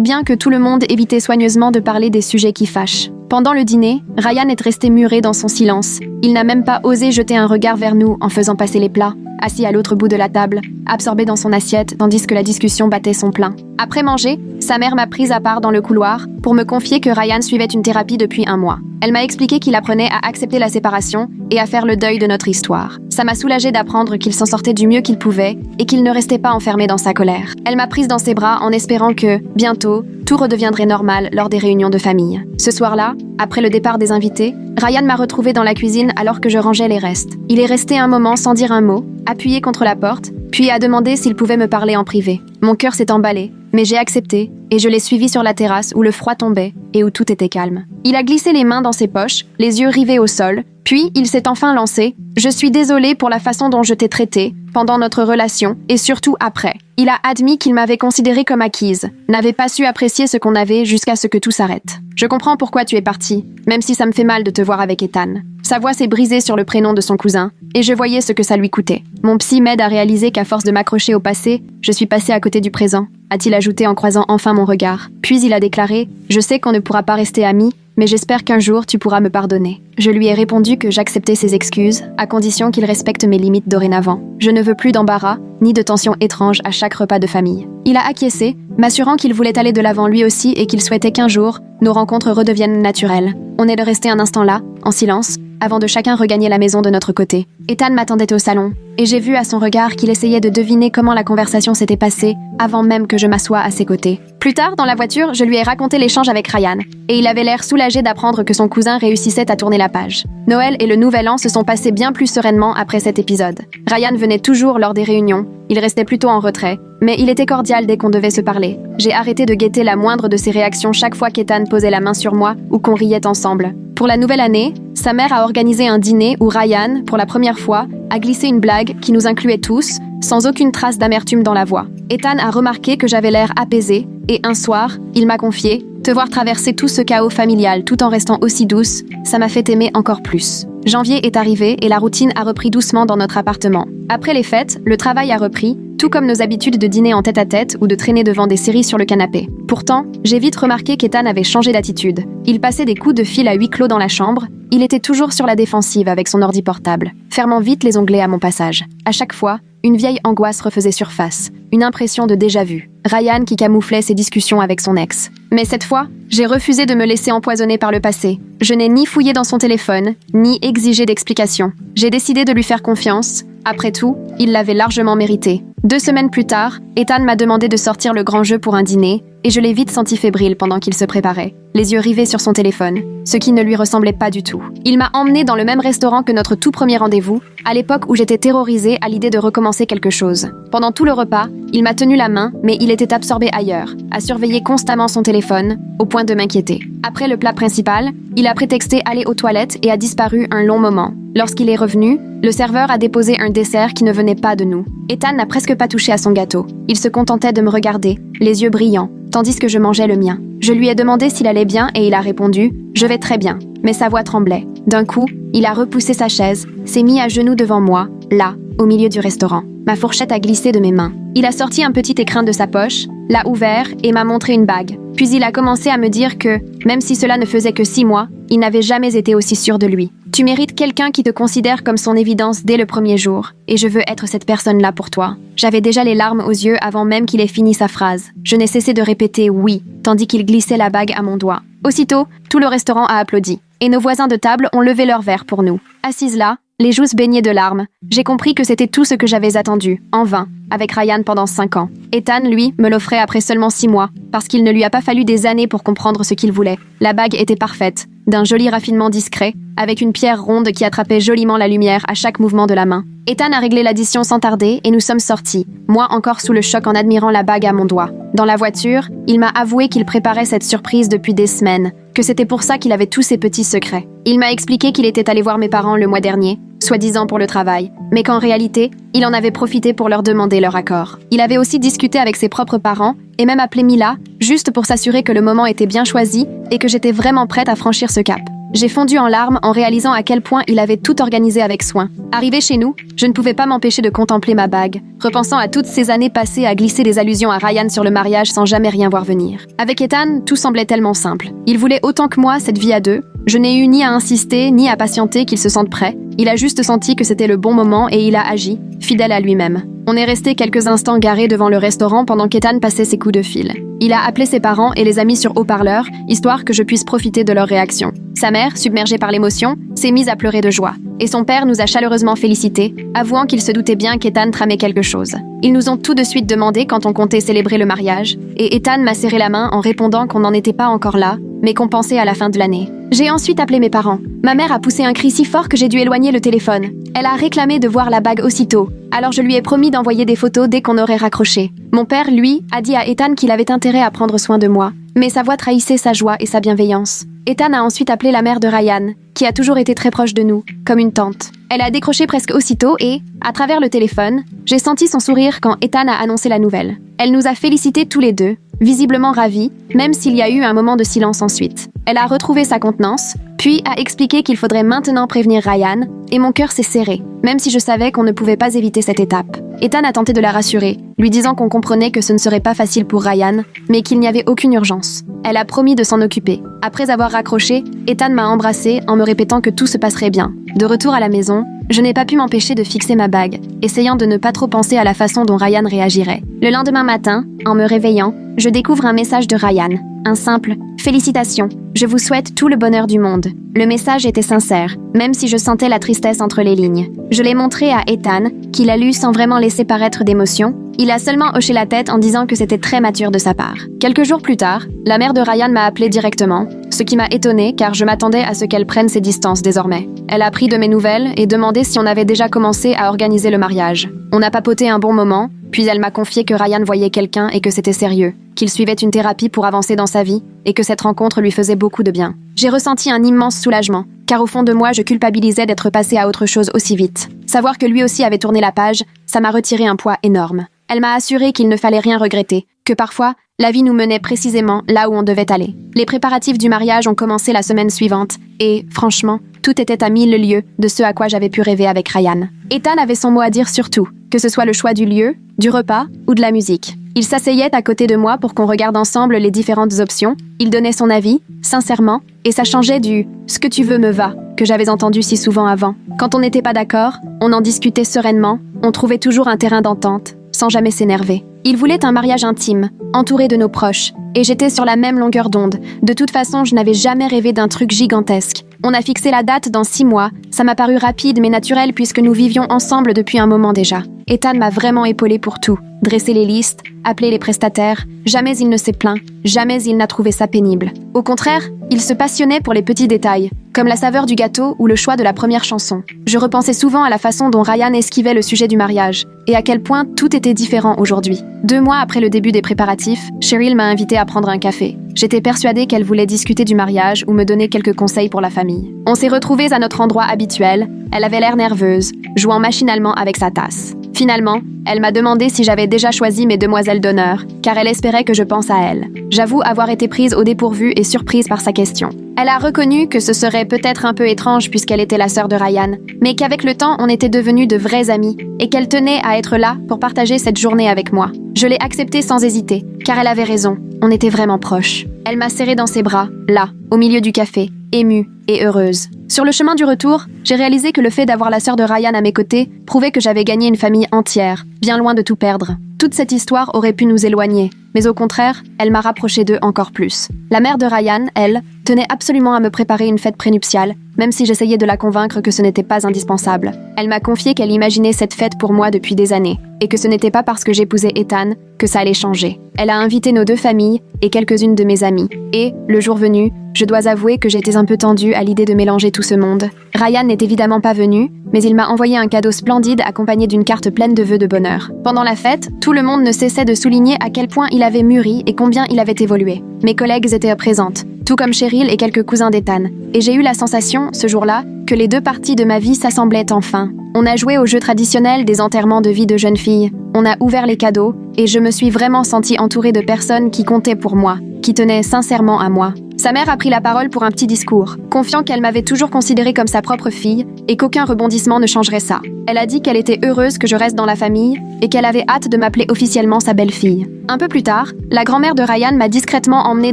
bien que tout le monde évitait soigneusement de parler des sujets qui fâchent. Pendant le dîner, Ryan est resté muré dans son silence. Il n'a même pas osé jeter un regard vers nous en faisant passer les plats, assis à l'autre bout de la table, absorbé dans son assiette tandis que la discussion battait son plein. Après manger, sa mère m'a prise à part dans le couloir pour me confier que Ryan suivait une thérapie depuis 1 mois. Elle m'a expliqué qu'il apprenait à accepter la séparation et à faire le deuil de notre histoire. Ça m'a soulagée d'apprendre qu'il s'en sortait du mieux qu'il pouvait et qu'il ne restait pas enfermé dans sa colère. Elle m'a prise dans ses bras en espérant que, bientôt, tout redeviendrait normal lors des réunions de famille. Ce soir-là, après le départ des invités, Ryan m'a retrouvée dans la cuisine alors que je rangeais les restes. Il est resté un moment sans dire un mot, appuyé contre la porte, puis a demandé s'il pouvait me parler en privé. Mon cœur s'est emballé, mais j'ai accepté et je l'ai suivi sur la terrasse où le froid tombait et où tout était calme. Il a glissé les mains dans ses poches, les yeux rivés au sol, puis il s'est enfin lancé « Je suis désolée pour la façon dont je t'ai traitée pendant notre relation et surtout après ». Il a admis qu'il m'avait considérée comme acquise, n'avait pas su apprécier ce qu'on avait jusqu'à ce que tout s'arrête. Je comprends pourquoi tu es partie, même si ça me fait mal de te voir avec Ethan. Sa voix s'est brisée sur le prénom de son cousin, et je voyais ce que ça lui coûtait. Mon psy m'aide à réaliser qu'à force de m'accrocher au passé, je suis passée à côté du présent, a-t-il ajouté en croisant enfin mon regard. Puis il a déclaré « Je sais qu'on ne pourra pas rester amis, mais j'espère qu'un jour tu pourras me pardonner. » Je lui ai répondu que j'acceptais ses excuses, à condition qu'il respecte mes limites dorénavant. Je ne veux plus d'embarras, ni de tensions étranges à chaque repas de famille. Il a acquiescé, m'assurant qu'il voulait aller de l'avant lui aussi et qu'il souhaitait qu'un jour, nos rencontres redeviennent naturelles. On est resté un instant là, en silence, avant de chacun regagner la maison de notre côté. Ethan m'attendait au salon, et j'ai vu à son regard qu'il essayait de deviner comment la conversation s'était passée avant même que je m'assoie à ses côtés. Plus tard, dans la voiture, je lui ai raconté l'échange avec Ryan, et il avait l'air soulagé d'apprendre que son cousin réussissait à tourner la page. Noël et le Nouvel An se sont passés bien plus sereinement après cet épisode. Ryan venait toujours lors des réunions, il restait plutôt en retrait, mais il était cordial dès qu'on devait se parler. J'ai arrêté de guetter la moindre de ses réactions chaque fois qu'Ethan posait la main sur moi ou qu'on riait ensemble. Pour la nouvelle année, sa mère a organisé un dîner où Ryan, pour la première fois, a glissé une blague qui nous incluait tous, sans aucune trace d'amertume dans la voix. Ethan a remarqué que j'avais l'air apaisée, et un soir, il m'a confié « Te voir traverser tout ce chaos familial tout en restant aussi douce, ça m'a fait aimer encore plus ». Janvier est arrivé et la routine a repris doucement dans notre appartement. Après les fêtes, le travail a repris, tout comme nos habitudes de dîner en tête-à-tête ou de traîner devant des séries sur le canapé. Pourtant, j'ai vite remarqué qu'Ethan avait changé d'attitude. Il passait des coups de fil à huis clos dans la chambre, il était toujours sur la défensive avec son ordi portable, fermant vite les onglets à mon passage. À chaque fois, une vieille angoisse refaisait surface, une impression de déjà-vu. Ryan qui camouflait ses discussions avec son ex. Mais cette fois, j'ai refusé de me laisser empoisonner par le passé. Je n'ai ni fouillé dans son téléphone, ni exigé d'explications. J'ai décidé de lui faire confiance. Après tout, il l'avait largement mérité. 2 semaines plus tard, Ethan m'a demandé de sortir le grand jeu pour un dîner, et je l'ai vite senti fébrile pendant qu'il se préparait, les yeux rivés sur son téléphone, ce qui ne lui ressemblait pas du tout. Il m'a emmené dans le même restaurant que notre tout premier rendez-vous, à l'époque où j'étais terrorisée à l'idée de recommencer quelque chose. Pendant tout le repas, il m'a tenu la main, mais il était absorbé ailleurs, à surveiller constamment son téléphone, au point de m'inquiéter. Après le plat principal, Il a prétexté aller aux toilettes et a disparu un long moment. Lorsqu'il est revenu, le serveur a déposé un dessert qui ne venait pas de nous. Ethan n'a presque pas touché à son gâteau. Il se contentait de me regarder, les yeux brillants, tandis que je mangeais le mien. Je lui ai demandé s'il allait bien et il a répondu « Je vais très bien », mais sa voix tremblait. D'un coup, il a repoussé sa chaise, s'est mis à genoux devant moi, là, au milieu du restaurant. Ma fourchette a glissé de mes mains. Il a sorti un petit écrin de sa poche, l'a ouvert et m'a montré une bague. Puis il a commencé à me dire que, même si cela ne faisait que 6 mois, il n'avait jamais été aussi sûr de lui. Tu mérites quelqu'un qui te considère comme son évidence dès le premier jour, et je veux être cette personne-là pour toi. J'avais déjà les larmes aux yeux avant même qu'il ait fini sa phrase. Je n'ai cessé de répéter « oui », tandis qu'il glissait la bague à mon doigt. Aussitôt, tout le restaurant a applaudi, et nos voisins de table ont levé leurs verres pour nous. Assise là, les joues baignées de larmes, j'ai compris que c'était tout ce que j'avais attendu, en vain, avec Ryan pendant 5 ans. Ethan, lui, me l'offrait après seulement 6 mois, parce qu'il ne lui a pas fallu des années pour comprendre ce qu'il voulait. La bague était parfaite, d'un joli raffinement discret, avec une pierre ronde qui attrapait joliment la lumière à chaque mouvement de la main. Ethan a réglé l'addition sans tarder et nous sommes sortis, moi encore sous le choc en admirant la bague à mon doigt. Dans la voiture, il m'a avoué qu'il préparait cette surprise depuis des semaines, que c'était pour ça qu'il avait tous ses petits secrets. Il m'a expliqué qu'il était allé voir mes parents le mois dernier, soi-disant pour le travail, mais qu'en réalité, il en avait profité pour leur demander leur accord. Il avait aussi discuté avec ses propres parents et même appelé Mila, juste pour s'assurer que le moment était bien choisi et que j'étais vraiment prête à franchir ce cap. J'ai fondu en larmes en réalisant à quel point il avait tout organisé avec soin. Arrivé chez nous, je ne pouvais pas m'empêcher de contempler ma bague, repensant à toutes ces années passées à glisser des allusions à Ryan sur le mariage sans jamais rien voir venir. Avec Ethan, tout semblait tellement simple. Il voulait autant que moi cette vie à deux. Je n'ai eu ni à insister, ni à patienter qu'il se sente prêt. Il a juste senti que c'était le bon moment et il a agi, fidèle à lui-même. On est resté quelques instants garés devant le restaurant pendant qu'Ethan passait ses coups de fil. Il a appelé ses parents et les a mis sur haut-parleur, histoire que je puisse profiter de leur réaction. Sa mère, submergée par l'émotion, s'est mise à pleurer de joie. Et son père nous a chaleureusement félicités, avouant qu'il se doutait bien qu'Ethan tramait quelque chose. Ils nous ont tout de suite demandé quand on comptait célébrer le mariage, et Ethan m'a serré la main en répondant qu'on n'en était pas encore là, mais qu'on pensait à la fin de l'année. J'ai ensuite appelé mes parents. Ma mère a poussé un cri si fort que j'ai dû éloigner le téléphone. Elle a réclamé de voir la bague aussitôt, alors je lui ai promis d'envoyer des photos dès qu'on aurait raccroché. Mon père, lui, a dit à Ethan qu'il avait intérêt à prendre soin de moi, mais sa voix trahissait sa joie et sa bienveillance. Ethan a ensuite appelé la mère de Ryan, qui a toujours été très proche de nous, comme une tante. Elle a décroché presque aussitôt et, à travers le téléphone, j'ai senti son sourire quand Ethan a annoncé la nouvelle. Elle nous a félicités tous les deux, visiblement ravis, même s'il y a eu un moment de silence ensuite. Elle a retrouvé sa contenance, puis a expliqué qu'il faudrait maintenant prévenir Ryan, et mon cœur s'est serré, même si je savais qu'on ne pouvait pas éviter cette étape. Ethan a tenté de la rassurer, lui disant qu'on comprenait que ce ne serait pas facile pour Ryan, mais qu'il n'y avait aucune urgence. Elle a promis de s'en occuper. Après avoir raccroché, Ethan m'a embrassée en me répétant que tout se passerait bien. De retour à la maison, je n'ai pas pu m'empêcher de fixer ma bague, essayant de ne pas trop penser à la façon dont Ryan réagirait. Le lendemain matin, en me réveillant, je découvre un message de Ryan. Un simple « Félicitations, je vous souhaite tout le bonheur du monde ». Le message était sincère, même si je sentais la tristesse entre les lignes. Je l'ai montré à Ethan, qui l'a lu sans vraiment laisser paraître d'émotion. Il a seulement hoché la tête en disant que c'était très mature de sa part. Quelques jours plus tard, la mère de Ryan m'a appelé directement, ce qui m'a étonnée car je m'attendais à ce qu'elle prenne ses distances désormais. Elle a pris de mes nouvelles et demandé si on avait déjà commencé à organiser le mariage. On a papoté un bon moment, puis elle m'a confié que Ryan voyait quelqu'un et que c'était sérieux, qu'il suivait une thérapie pour avancer dans sa vie et que cette rencontre lui faisait beaucoup de bien. J'ai ressenti un immense soulagement, car au fond de moi, je culpabilisais d'être passée à autre chose aussi vite. Savoir que lui aussi avait tourné la page, ça m'a retiré un poids énorme. Elle m'a assuré qu'il ne fallait rien regretter, que parfois, la vie nous menait précisément là où on devait aller. Les préparatifs du mariage ont commencé la semaine suivante, et, franchement, tout était à 1000 lieues de ce à quoi j'avais pu rêver avec Ryan. Ethan avait son mot à dire sur tout, que ce soit le choix du lieu, du repas ou de la musique. Il s'asseyait à côté de moi pour qu'on regarde ensemble les différentes options, il donnait son avis, sincèrement, et ça changeait du « ce que tu veux me va » que j'avais entendu si souvent avant. Quand on n'était pas d'accord, on en discutait sereinement, on trouvait toujours un terrain d'entente, sans jamais s'énerver. Il voulait un mariage intime, entouré de nos proches, et j'étais sur la même longueur d'onde. De toute façon, je n'avais jamais rêvé d'un truc gigantesque. On a fixé la date dans 6 mois, ça m'a paru rapide mais naturel puisque nous vivions ensemble depuis un moment déjà. Ethan m'a vraiment épaulé pour tout, dressé les listes, appelé les prestataires, jamais il ne s'est plaint, jamais il n'a trouvé ça pénible. Au contraire, il Il se passionnait pour les petits détails, comme la saveur du gâteau ou le choix de la première chanson. Je repensais souvent à la façon dont Ryan esquivait le sujet du mariage, et à quel point tout était différent aujourd'hui. 2 mois après le début des préparatifs, Cheryl m'a invitée à prendre un café. J'étais persuadée qu'elle voulait discuter du mariage ou me donner quelques conseils pour la famille. On s'est retrouvés à notre endroit habituel. Elle avait l'air nerveuse, jouant machinalement avec sa tasse. Finalement, elle m'a demandé si j'avais déjà choisi mes demoiselles d'honneur, car elle espérait que je pense à elle. J'avoue avoir été prise au dépourvu et surprise par sa question. Elle a reconnu que ce serait peut-être un peu étrange puisqu'elle était la sœur de Ryan, mais qu'avec le temps, on était devenus de vrais amis et qu'elle tenait à être là pour partager cette journée avec moi. Je l'ai acceptée sans hésiter, car elle avait raison, on était vraiment proches. Elle m'a serrée dans ses bras, là, au milieu du café, émue et heureuse. Sur le chemin du retour, j'ai réalisé que le fait d'avoir la sœur de Ryan à mes côtés prouvait que j'avais gagné une famille entière, bien loin de tout perdre. Toute cette histoire aurait pu nous éloigner, mais au contraire, elle m'a rapproché d'eux encore plus. La mère de Ryan, elle, tenait absolument à me préparer une fête prénuptiale, même si j'essayais de la convaincre que ce n'était pas indispensable. Elle m'a confié qu'elle imaginait cette fête pour moi depuis des années, et que ce n'était pas parce que j'épousais Ethan que ça allait changer. Elle a invité nos 2 familles et quelques-unes de mes amies. Et, le jour venu, je dois avouer que j'étais un peu tendue à l'idée de mélanger tout ce monde. Ryan n'est évidemment pas venu, mais il m'a envoyé un cadeau splendide accompagné d'une carte pleine de vœux de bonheur. Pendant la fête, tout le monde ne cessait de souligner à quel point il avait mûri et combien il avait évolué. Mes collègues étaient présentes, tout comme Cheryl et quelques cousins d'Ethan. Et j'ai eu la sensation, ce jour-là, que les 2 parties de ma vie s'assemblaient enfin. On a joué au jeu traditionnel des enterrements de vie de jeunes filles. On a ouvert les cadeaux, et je me suis vraiment sentie entourée de personnes qui comptaient pour moi, qui tenaient sincèrement à moi. Sa mère a pris la parole pour un petit discours, confiant qu'elle m'avait toujours considérée comme sa propre fille et qu'aucun rebondissement ne changerait ça. Elle a dit qu'elle était heureuse que je reste dans la famille et qu'elle avait hâte de m'appeler officiellement sa belle-fille. Un peu plus tard, la grand-mère de Ryan m'a discrètement emmenée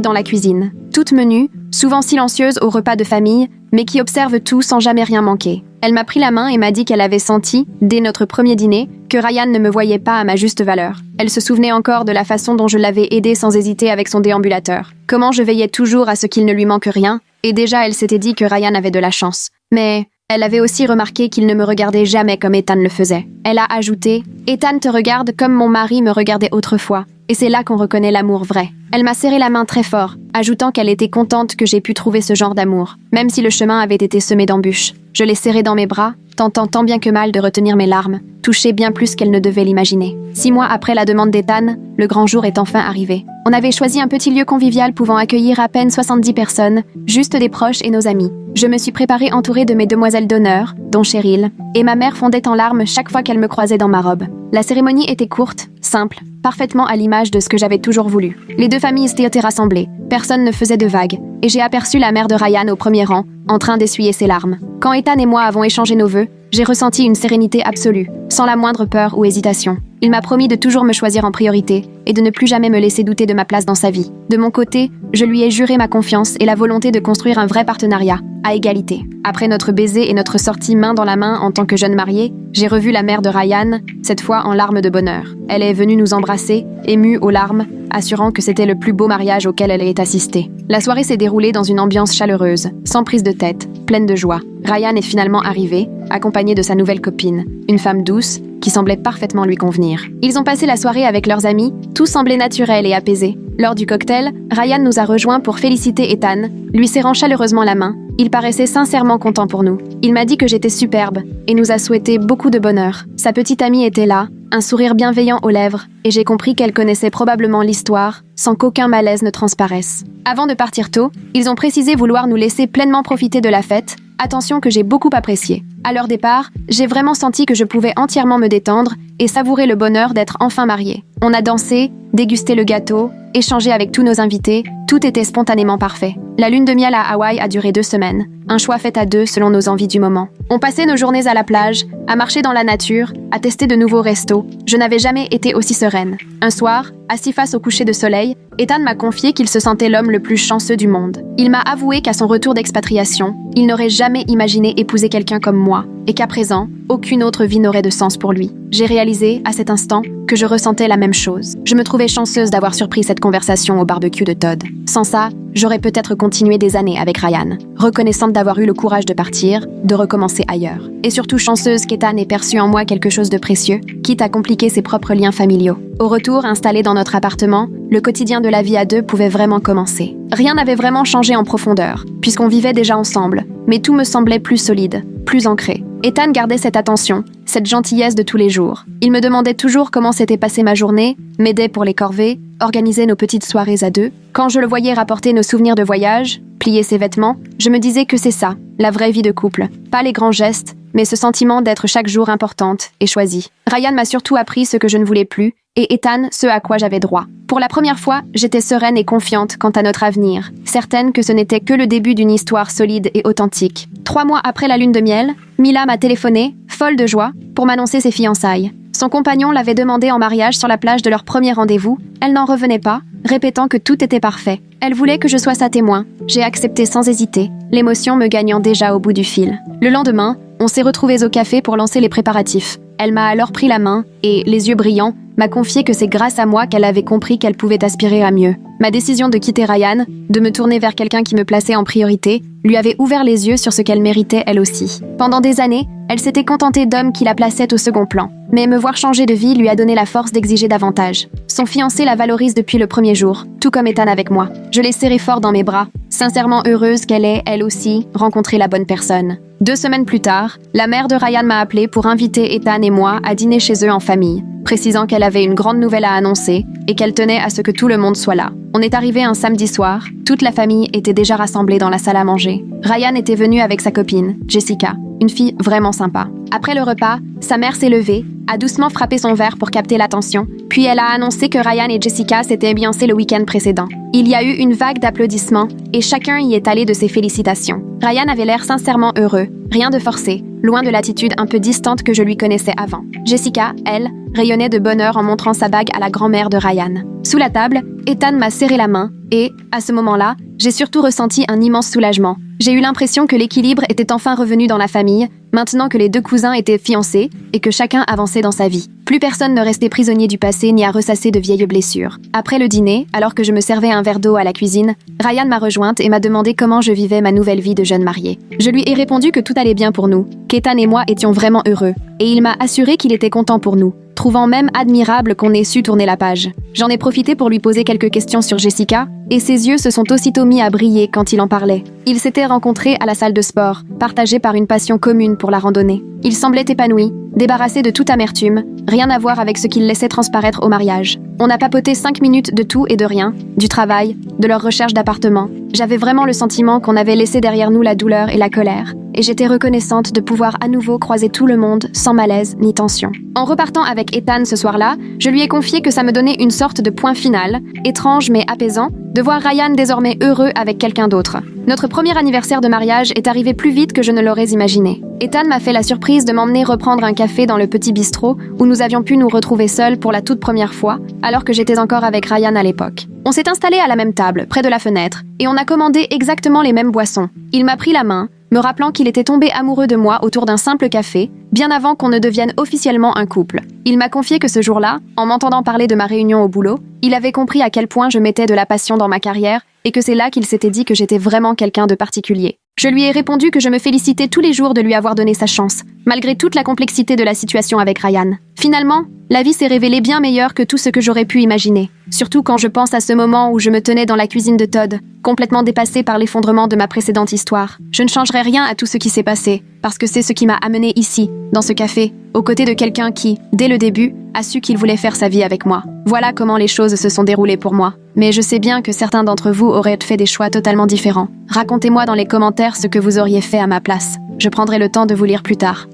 dans la cuisine, toute menue, souvent silencieuse au repas de famille, mais qui observe tout sans jamais rien manquer. Elle m'a pris la main et m'a dit qu'elle avait senti, dès notre premier dîner, que Ryan ne me voyait pas à ma juste valeur. Elle se souvenait encore de la façon dont je l'avais aidé sans hésiter avec son déambulateur. Comment je veillais toujours à ce qu'il ne lui manque rien, et déjà elle s'était dit que Ryan avait de la chance. Mais elle avait aussi remarqué qu'il ne me regardait jamais comme Ethan le faisait. Elle a ajouté « Ethan te regarde comme mon mari me regardait autrefois, et c'est là qu'on reconnaît l'amour vrai. » Elle m'a serré la main très fort, ajoutant qu'elle était contente que j'ai pu trouver ce genre d'amour, même si le chemin avait été semé d'embûches. Je l'ai serrée dans mes bras, tentant tant bien que mal de retenir mes larmes, touchée bien plus qu'elle ne devait l'imaginer. 6 mois après la demande d'Ethan, le grand jour est enfin arrivé. On avait choisi un petit lieu convivial pouvant accueillir à peine 70 personnes, juste des proches et nos amis. Je me suis préparée entourée de mes demoiselles d'honneur, dont Cheryl, et ma mère fondait en larmes chaque fois qu'elle me croisait dans ma robe. La cérémonie était courte, simple, parfaitement à l'image de ce que j'avais toujours voulu. Les 2 familles étaient rassemblées, personne ne faisait de vagues, et j'ai aperçu la mère de Ryan au premier rang, en train d'essuyer ses larmes. Quand Ethan et moi avons échangé nos vœux, j'ai ressenti une sérénité absolue, sans la moindre peur ou hésitation. Il m'a promis de toujours me choisir en priorité et de ne plus jamais me laisser douter de ma place dans sa vie. De mon côté, je lui ai juré ma confiance et la volonté de construire un vrai partenariat, à égalité. Après notre baiser et notre sortie main dans la main en tant que jeune mariée, j'ai revu la mère de Ryan, cette fois en larmes de bonheur. Elle est venue nous embrasser, émue aux larmes, assurant que c'était le plus beau mariage auquel elle ait assisté. La soirée s'est déroulée dans une ambiance chaleureuse, sans prise de tête, pleine de joie. Ryan est finalement arrivé, accompagné de sa nouvelle copine, une femme douce, qui semblait parfaitement lui convenir. Ils ont passé la soirée avec leurs amis, tout semblait naturel et apaisé. Lors du cocktail, Ryan nous a rejoints pour féliciter Ethan, lui serrant chaleureusement la main. Il paraissait sincèrement content pour nous. Il m'a dit que j'étais superbe et nous a souhaité beaucoup de bonheur. Sa petite amie était là, un sourire bienveillant aux lèvres, et j'ai compris qu'elle connaissait probablement l'histoire, sans qu'aucun malaise ne transparaisse. Avant de partir tôt, ils ont précisé vouloir nous laisser pleinement profiter de la fête, attention que j'ai beaucoup appréciée. À leur départ, j'ai vraiment senti que je pouvais entièrement me détendre et savourer le bonheur d'être enfin mariée. On a dansé, dégusté le gâteau, échangé avec tous nos invités, tout était spontanément parfait. La lune de miel à Hawaï a duré 2 semaines, un choix fait à 2 selon nos envies du moment. On passait nos journées à la plage, à marcher dans la nature, à tester de nouveaux restos. Je n'avais jamais été aussi sereine. Un soir, assis face au coucher de soleil, Ethan m'a confié qu'il se sentait l'homme le plus chanceux du monde. Il m'a avoué qu'à son retour d'expatriation, il n'aurait jamais imaginé épouser quelqu'un comme moi, et qu'à présent, aucune autre vie n'aurait de sens pour lui. J'ai réalisé, à cet instant, que je ressentais la même chose. Je me trouvais chanceuse d'avoir surpris cette conversation au barbecue de Todd. Sans ça, j'aurais peut-être continué des années avec Ryan, reconnaissante d'avoir eu le courage de partir, de recommencer ailleurs. Et surtout chanceuse qu'Ethan ait perçu en moi quelque chose de précieux, quitte à compliquer ses propres liens familiaux. Au retour, installé dans notre appartement, le quotidien de la vie à deux pouvait vraiment commencer. Rien n'avait vraiment changé en profondeur, puisqu'on vivait déjà ensemble, mais tout me semblait plus solide, plus ancré. Ethan gardait cette attention, cette gentillesse de tous les jours. Il me demandait toujours comment s'était passée ma journée, m'aidait pour les corvées, organisait nos petites soirées à deux. Quand je le voyais rapporter nos souvenirs de voyage, plier ses vêtements, je me disais que c'est ça, la vraie vie de couple. Pas les grands gestes, mais ce sentiment d'être chaque jour importante et choisie. Ryan m'a surtout appris ce que je ne voulais plus, et Ethan ce à quoi j'avais droit. Pour la première fois, j'étais sereine et confiante quant à notre avenir, certaine que ce n'était que le début d'une histoire solide et authentique. 3 mois après la lune de miel, Mila m'a téléphoné, folle de joie, pour m'annoncer ses fiançailles. Son compagnon l'avait demandé en mariage sur la plage de leur premier rendez-vous. Elle n'en revenait pas, répétant que tout était parfait. Elle voulait que je sois sa témoin. J'ai accepté sans hésiter, l'émotion me gagnant déjà au bout du fil. Le lendemain, on s'est retrouvés au café pour lancer les préparatifs. Elle m'a alors pris la main et, les yeux brillants, m'a confié que c'est grâce à moi qu'elle avait compris qu'elle pouvait aspirer à mieux. Ma décision de quitter Ryan, de me tourner vers quelqu'un qui me plaçait en priorité, lui avait ouvert les yeux sur ce qu'elle méritait elle aussi. Pendant des années, elle s'était contentée d'hommes qui la plaçaient au second plan. Mais me voir changer de vie lui a donné la force d'exiger davantage. Son fiancé la valorise depuis le premier jour, tout comme Ethan avec moi. Je l'ai serré fort dans mes bras, sincèrement heureuse qu'elle ait, elle aussi, rencontré la bonne personne. 2 semaines plus tard, la mère de Ryan m'a appelé pour inviter Ethan et moi à dîner chez eux en famille, précisant qu'elle avait une grande nouvelle à annoncer et qu'elle tenait à ce que tout le monde soit là. On est arrivé un samedi soir, toute la famille était déjà rassemblée dans la salle à manger. Ryan était venu avec sa copine, Jessica, une fille vraiment sympa. Après le repas, sa mère s'est levée, a doucement frappé son verre pour capter l'attention, puis elle a annoncé que Ryan et Jessica s'étaient ambiancés le week-end précédent. Il y a eu une vague d'applaudissements et chacun y est allé de ses félicitations. Ryan avait l'air sincèrement heureux, rien de forcé, loin de l'attitude un peu distante que je lui connaissais avant. Jessica, elle, rayonnait de bonheur en montrant sa bague à la grand-mère de Ryan. Sous la table, Ethan m'a serré la main et, à ce moment-là, j'ai surtout ressenti un immense soulagement. J'ai eu l'impression que l'équilibre était enfin revenu dans la famille, maintenant que les 2 cousins étaient fiancés et que chacun avançait dans sa vie. Plus personne ne restait prisonnier du passé ni à ressasser de vieilles blessures. Après le dîner, alors que je me servais un verre d'eau à la cuisine, Ryan m'a rejointe et m'a demandé comment je vivais ma nouvelle vie de jeune mariée. Je lui ai répondu que tout allait bien pour nous, qu'Ethan et moi étions vraiment heureux, et il m'a assuré qu'il était content pour nous, trouvant même admirable qu'on ait su tourner la page. J'en ai profité pour lui poser quelques questions sur Jessica, et ses yeux se sont aussitôt mis à briller quand il en parlait. Ils s'étaient rencontrés à la salle de sport, partagés par une passion commune pour la randonnée. Il semblait épanoui, débarrassé de toute amertume, rien à voir avec ce qu'il laissait transparaître au mariage. On a papoté 5 minutes de tout et de rien, du travail, de leur recherche d'appartement. J'avais vraiment le sentiment qu'on avait laissé derrière nous la douleur et la colère, et j'étais reconnaissante de pouvoir à nouveau croiser tout le monde sans malaise ni tension. En repartant avec Ethan ce soir-là, je lui ai confié que ça me donnait une sorte de point final, étrange mais apaisant, de voir Ryan désormais heureux avec quelqu'un d'autre. Notre premier anniversaire de mariage est arrivé plus vite que je ne l'aurais imaginé. Ethan m'a fait la surprise de m'emmener reprendre un café dans le petit bistrot où nous avions pu nous retrouver seuls pour la toute première fois, alors que j'étais encore avec Ryan à l'époque. On s'est installé à la même table, près de la fenêtre, et on a commandé exactement les mêmes boissons. Il m'a pris la main, me rappelant qu'il était tombé amoureux de moi autour d'un simple café, bien avant qu'on ne devienne officiellement un couple. Il m'a confié que ce jour-là, en m'entendant parler de ma réunion au boulot, il avait compris à quel point je mettais de la passion dans ma carrière et que c'est là qu'il s'était dit que j'étais vraiment quelqu'un de particulier. Je lui ai répondu que je me félicitais tous les jours de lui avoir donné sa chance, malgré toute la complexité de la situation avec Ryan. Finalement, la vie s'est révélée bien meilleure que tout ce que j'aurais pu imaginer. Surtout quand je pense à ce moment où je me tenais dans la cuisine de Todd, complètement dépassée par l'effondrement de ma précédente histoire. Je ne changerai rien à tout ce qui s'est passé, parce que c'est ce qui m'a amené ici, dans ce café, aux côtés de quelqu'un qui, dès le début, a su qu'il voulait faire sa vie avec moi. Voilà comment les choses se sont déroulées pour moi. Mais je sais bien que certains d'entre vous auraient fait des choix totalement différents. Racontez-moi dans les commentaires ce que vous auriez fait à ma place. Je prendrai le temps de vous lire plus tard.